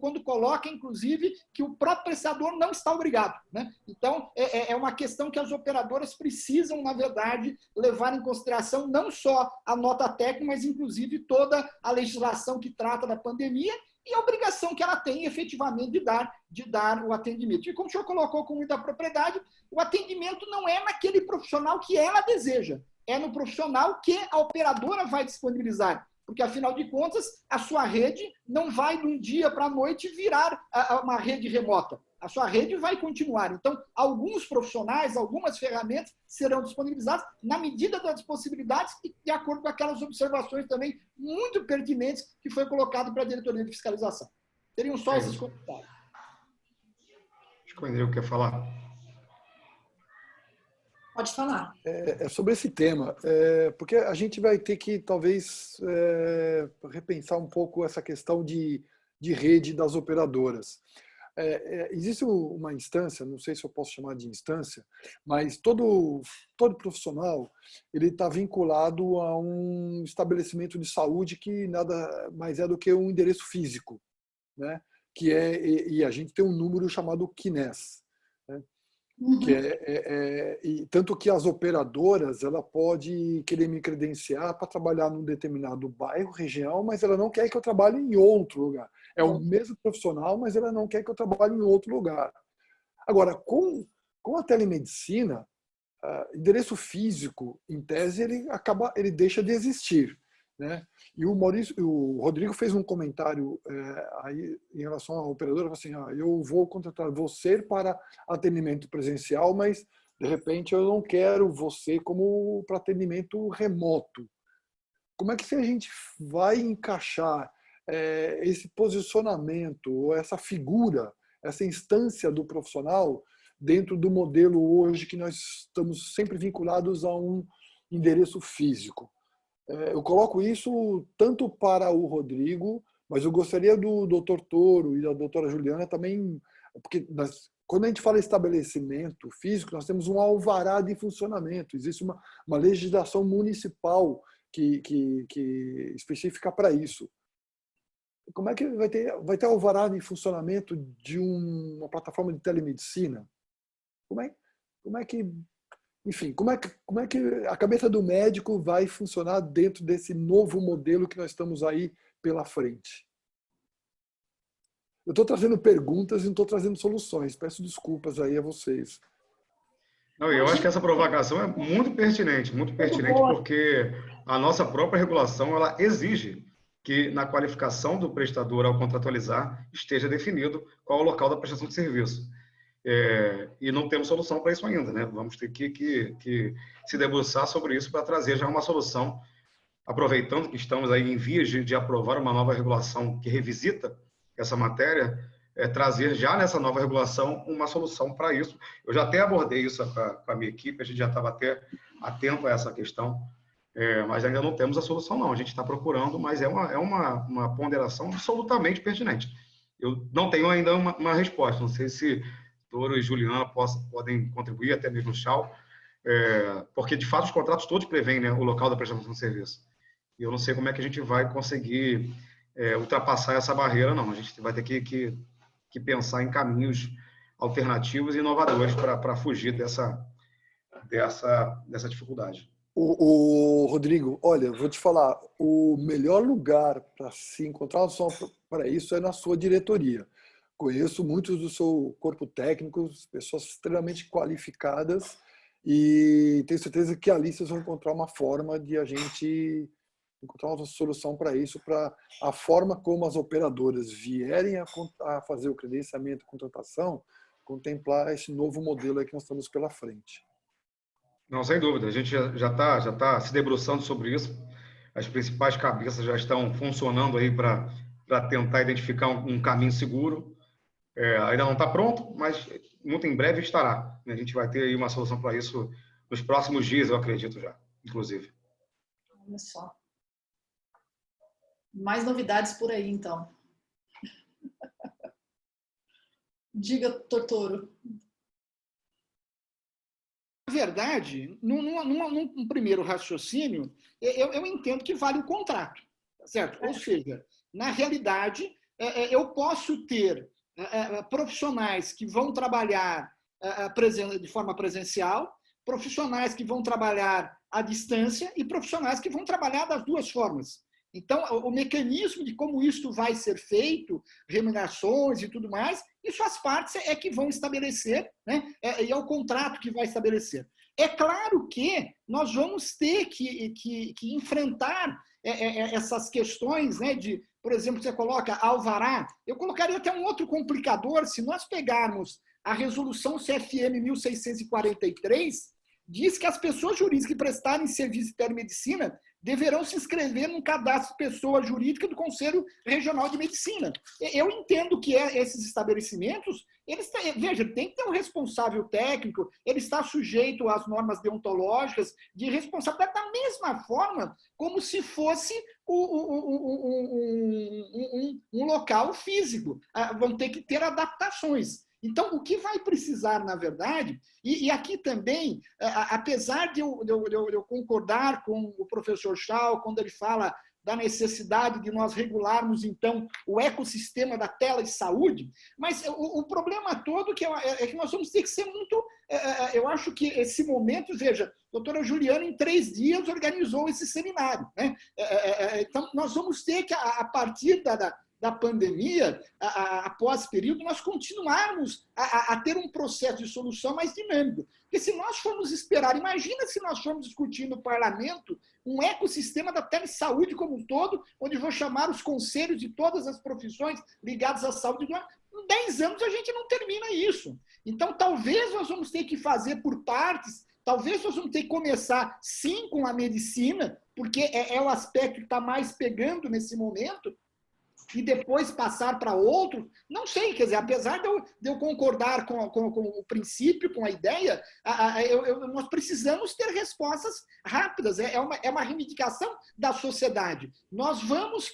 quando coloca, inclusive, que o próprio prestador não está obrigado, né? Então, é uma questão que as operadoras precisam, na verdade, levar em consideração não só a nota técnica, mas, inclusive, toda a legislação que trata da pandemia e a obrigação que ela tem, efetivamente, de dar o atendimento. E como o senhor colocou com muita propriedade, o atendimento não é naquele profissional que ela deseja, é no profissional que a operadora vai disponibilizar. Porque, afinal de contas, a sua rede não vai, de um dia para a noite, virar uma rede remota. A sua rede vai continuar. Então, alguns profissionais, algumas ferramentas serão disponibilizadas na medida das possibilidades e de acordo com aquelas observações também muito pertinentes que foi colocado para a diretoria de fiscalização. Seriam só esses comentários. Acho que o Rodrigo quer falar. Pode falar. É sobre esse tema, porque a gente vai ter que, talvez, repensar um pouco essa questão de rede das operadoras. Existe uma instância, não sei se eu posso chamar de instância, mas todo profissional ele está vinculado a um estabelecimento de saúde que nada mais é do que um endereço físico, né? E a gente tem um número chamado CNES, né? E tanto que as operadoras ela pode querer me credenciar para trabalhar num determinado bairro, região, mas ela não quer que eu trabalhe em outro lugar. É o mesmo profissional, mas ela não quer que eu trabalhe em outro lugar. Agora, com a telemedicina, endereço físico, em tese, ele deixa de existir, né? E o Rodrigo fez um comentário aí em relação à operadora, assim, eu vou contratar você para atendimento presencial, mas de repente eu não quero você como para atendimento remoto. Como é que a gente vai encaixar esse posicionamento, ou essa figura, essa instância do profissional dentro do modelo hoje que nós estamos sempre vinculados a um endereço físico? Eu coloco isso tanto para o Rodrigo, mas eu gostaria do Dr. Toro e da doutora Juliana também, porque quando a gente fala estabelecimento físico, nós temos um alvará de funcionamento, existe uma legislação municipal que específica para isso. Como é que vai ter alvará de funcionamento de uma plataforma de telemedicina? Como é que Enfim, como é que a cabeça do médico vai funcionar dentro desse novo modelo que nós estamos aí pela frente? Eu estou trazendo perguntas e não estou trazendo soluções. Peço desculpas aí a vocês. Não, eu acho que essa provocação é muito pertinente porque a nossa própria regulação ela exige que na qualificação do prestador ao contratualizar esteja definido qual é o local da prestação de serviço. E não temos solução para isso ainda, né? Vamos ter que se debruçar sobre isso para trazer já uma solução, aproveitando que estamos aí em vias de aprovar uma nova regulação que revisita essa matéria, trazer já nessa nova regulação uma solução para isso. Eu já até abordei isso com a minha equipe, a gente já estava até atento a essa questão, mas ainda não temos a solução não, a gente está procurando, mas é uma ponderação absolutamente pertinente. Eu não tenho ainda uma resposta, não sei se Toro e Juliana podem contribuir, até mesmo o Chau, porque, de fato, os contratos todos prevêem, né, o local da prestação de serviço. E eu não sei como é que a gente vai conseguir ultrapassar essa barreira, não. A gente vai ter que pensar em caminhos alternativos e inovadores para fugir dessa dificuldade. O Rodrigo, olha, vou te falar, o melhor lugar para se encontrar uma solução para isso é na sua diretoria. Conheço muitos do seu corpo técnico, pessoas extremamente qualificadas, e tenho certeza que ali vocês vão encontrar uma forma de a gente encontrar uma solução para isso, para a forma como as operadoras vierem a fazer o credenciamento e contratação, contemplar esse novo modelo aí que nós estamos pela frente. Não, sem dúvida. A gente já tá se debruçando sobre isso. As principais cabeças já estão funcionando aí para tentar identificar um caminho seguro. Ainda não está pronto, mas muito em breve estará. A gente vai ter aí uma solução para isso nos próximos dias, eu acredito já, inclusive. Olha só. Mais novidades por aí, então. Diga, Tortoro. Na verdade, num primeiro raciocínio, eu entendo que vale o contrato, certo? Ou seja, na realidade, eu posso ter profissionais que vão trabalhar de forma presencial, profissionais que vão trabalhar à distância e profissionais que vão trabalhar das duas formas. Então, o mecanismo de como isso vai ser feito, remunerações e tudo mais, isso as partes que vão estabelecer, né? E é o contrato que vai estabelecer. É claro que nós vamos ter que enfrentar essas questões, né, de, por exemplo, você coloca alvará. Eu colocaria até um outro complicador. Se nós pegarmos a resolução CFM 1643, diz que as pessoas jurídicas que prestarem serviço de telemedicina deverão se inscrever num cadastro de pessoa jurídica do Conselho Regional de Medicina. Eu entendo que esses estabelecimentos, veja, tem que ter um responsável técnico, ele está sujeito às normas deontológicas de responsabilidade da mesma forma como se fosse um local físico. Vão ter que ter adaptações. Então, o que vai precisar, na verdade, e aqui também, apesar de eu concordar com o professor Schau, quando ele fala da necessidade de nós regularmos, então, o ecossistema da telesaúde, mas o problema todo é que nós vamos ter que ser muito... Eu acho que esse momento, veja, a doutora Juliana, em 3 dias, organizou esse seminário, né? Então, nós vamos ter que, a partir da pandemia, após esse período, nós continuarmos a ter um processo de solução mais dinâmico. Porque se nós formos esperar, imagina se nós formos discutir no parlamento um ecossistema da telesaúde como um todo, onde vou chamar os conselhos de todas as profissões ligadas à saúde. Em 10 anos a gente não termina isso. Então, talvez nós vamos ter que fazer por partes, talvez nós vamos ter que começar, sim, com a medicina, porque é o aspecto que está mais pegando nesse momento, e depois passar para outros, não sei, quer dizer, apesar de eu concordar com o princípio, com a ideia, nós precisamos ter respostas rápidas, é uma reivindicação da sociedade. Nós vamos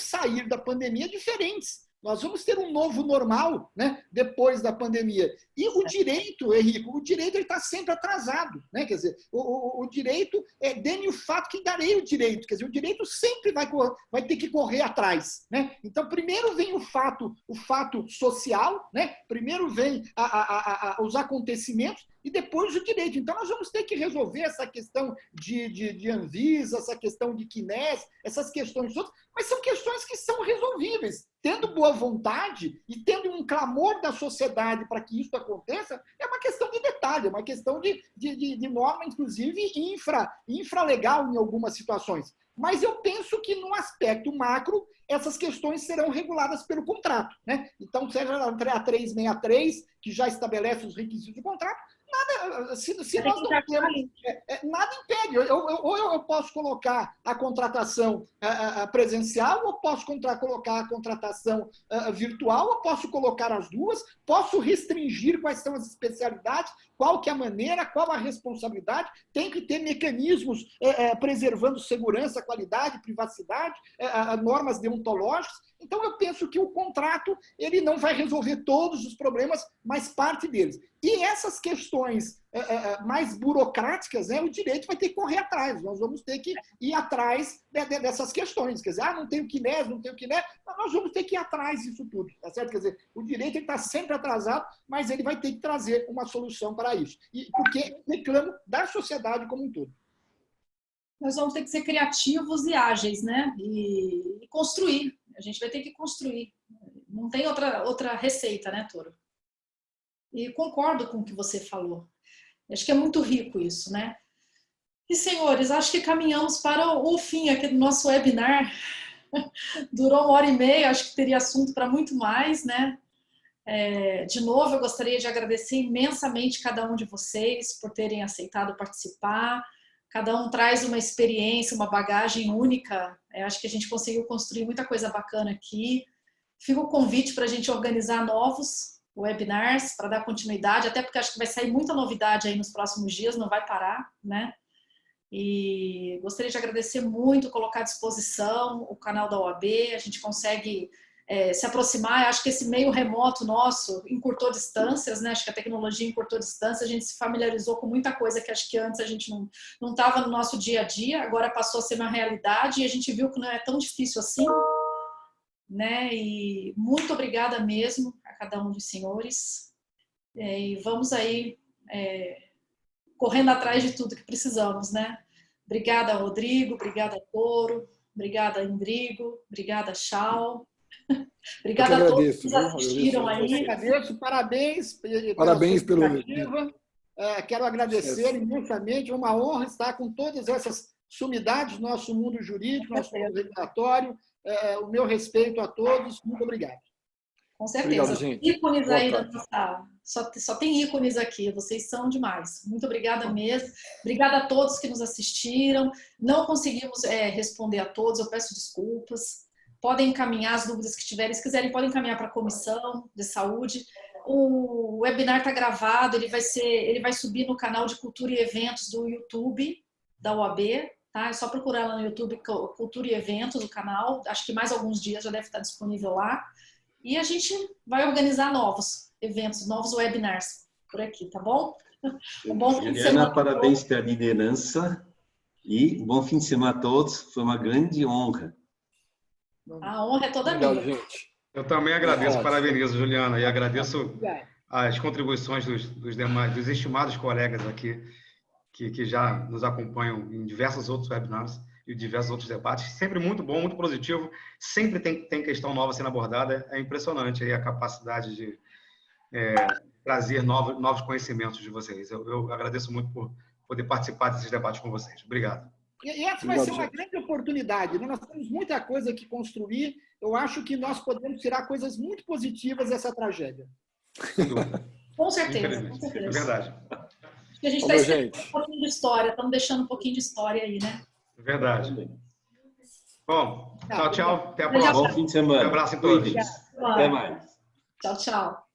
sair da pandemia diferentes. Nós vamos ter um novo normal, né, depois da pandemia. E o direito, Henrico, ele está sempre atrasado, né? Quer dizer, o direito, dê-me o fato que darei o direito. Quer dizer, o direito sempre vai ter que correr atrás, né? Então, primeiro vem o fato social, né? Primeiro vem os acontecimentos e depois o direito. Então, nós vamos ter que resolver essa questão de Anvisa, essa questão de CNES, essas questões todas, mas são questões que são resolvíveis. Tendo boa vontade e tendo um clamor da sociedade para que isso aconteça, é uma questão de detalhe, é uma questão de norma, inclusive infralegal em algumas situações. Mas eu penso que, no aspecto macro, essas questões serão reguladas pelo contrato, né? Então, seja a 363, que já estabelece os requisitos do contrato, se nós não temos, nada impede. Ou eu posso colocar a contratação presencial, ou posso colocar a contratação virtual, ou posso colocar as duas, posso restringir quais são as especialidades, qual que é a maneira, qual a responsabilidade, tem que ter mecanismos preservando segurança, qualidade, privacidade, normas deontológicas. Então, eu penso que o contrato ele não vai resolver todos os problemas, mas parte deles. E essas questões mais burocráticas, o direito vai ter que correr atrás. Nós vamos ter que ir atrás dessas questões. Quer dizer, não tenho CNES, não tenho CNES. Nós vamos ter que ir atrás disso tudo. Tá certo? Quer dizer, o direito está sempre atrasado, mas ele vai ter que trazer uma solução para isso. Porque reclamo da sociedade como um todo. Nós vamos ter que ser criativos e ágeis, né? E construir. A gente vai ter que construir. Não tem outra receita, né, Toro? E concordo com o que você falou. Acho que é muito rico isso, né? E, senhores, acho que caminhamos para o fim aqui do nosso webinar. Durou 1h30, acho que teria assunto para muito mais, né? De novo, eu gostaria de agradecer imensamente cada um de vocês por terem aceitado participar. Cada um traz uma experiência, uma bagagem única. Acho que a gente conseguiu construir muita coisa bacana aqui. Fica o convite para a gente organizar novos webinars, para dar continuidade, até porque acho que vai sair muita novidade aí nos próximos dias, não vai parar, né? E gostaria de agradecer muito, colocar à disposição o canal da OAB, a gente consegue se aproximar. Eu acho que esse meio remoto nosso encurtou distâncias, né? Acho que a tecnologia encurtou distâncias, a gente se familiarizou com muita coisa que acho que antes a gente não estava no nosso dia a dia, agora passou a ser uma realidade e a gente viu que não é tão difícil assim, né? E muito obrigada mesmo a cada um dos senhores, e vamos aí correndo atrás de tudo que precisamos, né? Obrigada, Rodrigo, obrigada, Toro, obrigada, Indrigo, obrigada, Chau. Obrigada a todos que nos assistiram aí. Agradeço, parabéns. Parabéns pelo... Quero agradecer imensamente, é uma honra estar com todas essas sumidades do nosso mundo jurídico, nosso mundo regulatório. O meu respeito a todos, muito obrigado. Com certeza. Obrigado, gente. Ícones aí da nossa... Só tem ícones aqui, vocês são demais. Muito obrigada mesmo. Obrigada a todos que nos assistiram. Não conseguimos responder a todos, eu peço desculpas. Podem encaminhar as dúvidas que tiverem. Se quiserem, podem encaminhar para a Comissão de Saúde. O webinar está gravado, ele vai subir no canal de Cultura e Eventos do YouTube da OAB. Tá? É só procurar lá no YouTube Cultura e Eventos, o canal. Acho que mais alguns dias já deve estar disponível lá. E a gente vai organizar novos eventos, novos webinars por aqui, tá bom? Um bom fim de semana. Parabéns pela liderança e bom fim de semana a todos. Foi uma grande honra. A honra é toda minha. gente. Eu também agradeço, parabenizo, Juliana, e agradeço as contribuições dos estimados colegas aqui, que já nos acompanham em diversos outros webinars e diversos outros debates. Sempre muito bom, muito positivo. Sempre tem questão nova sendo abordada. É impressionante aí a capacidade de trazer novos conhecimentos de vocês. Eu agradeço muito por poder participar desses debates com vocês. Obrigado. E essa vai ser uma grande oportunidade. Nós temos muita coisa que construir. Eu acho que nós podemos tirar coisas muito positivas dessa tragédia. Sem dúvida. Com certeza, com certeza. É verdade. Acho que a gente está esquecendo um pouquinho de história, estamos deixando um pouquinho de história aí, né? Verdade. Bom, tchau. Até a próxima. Bom fim de semana. Um abraço em todos. Até mais. Tchau.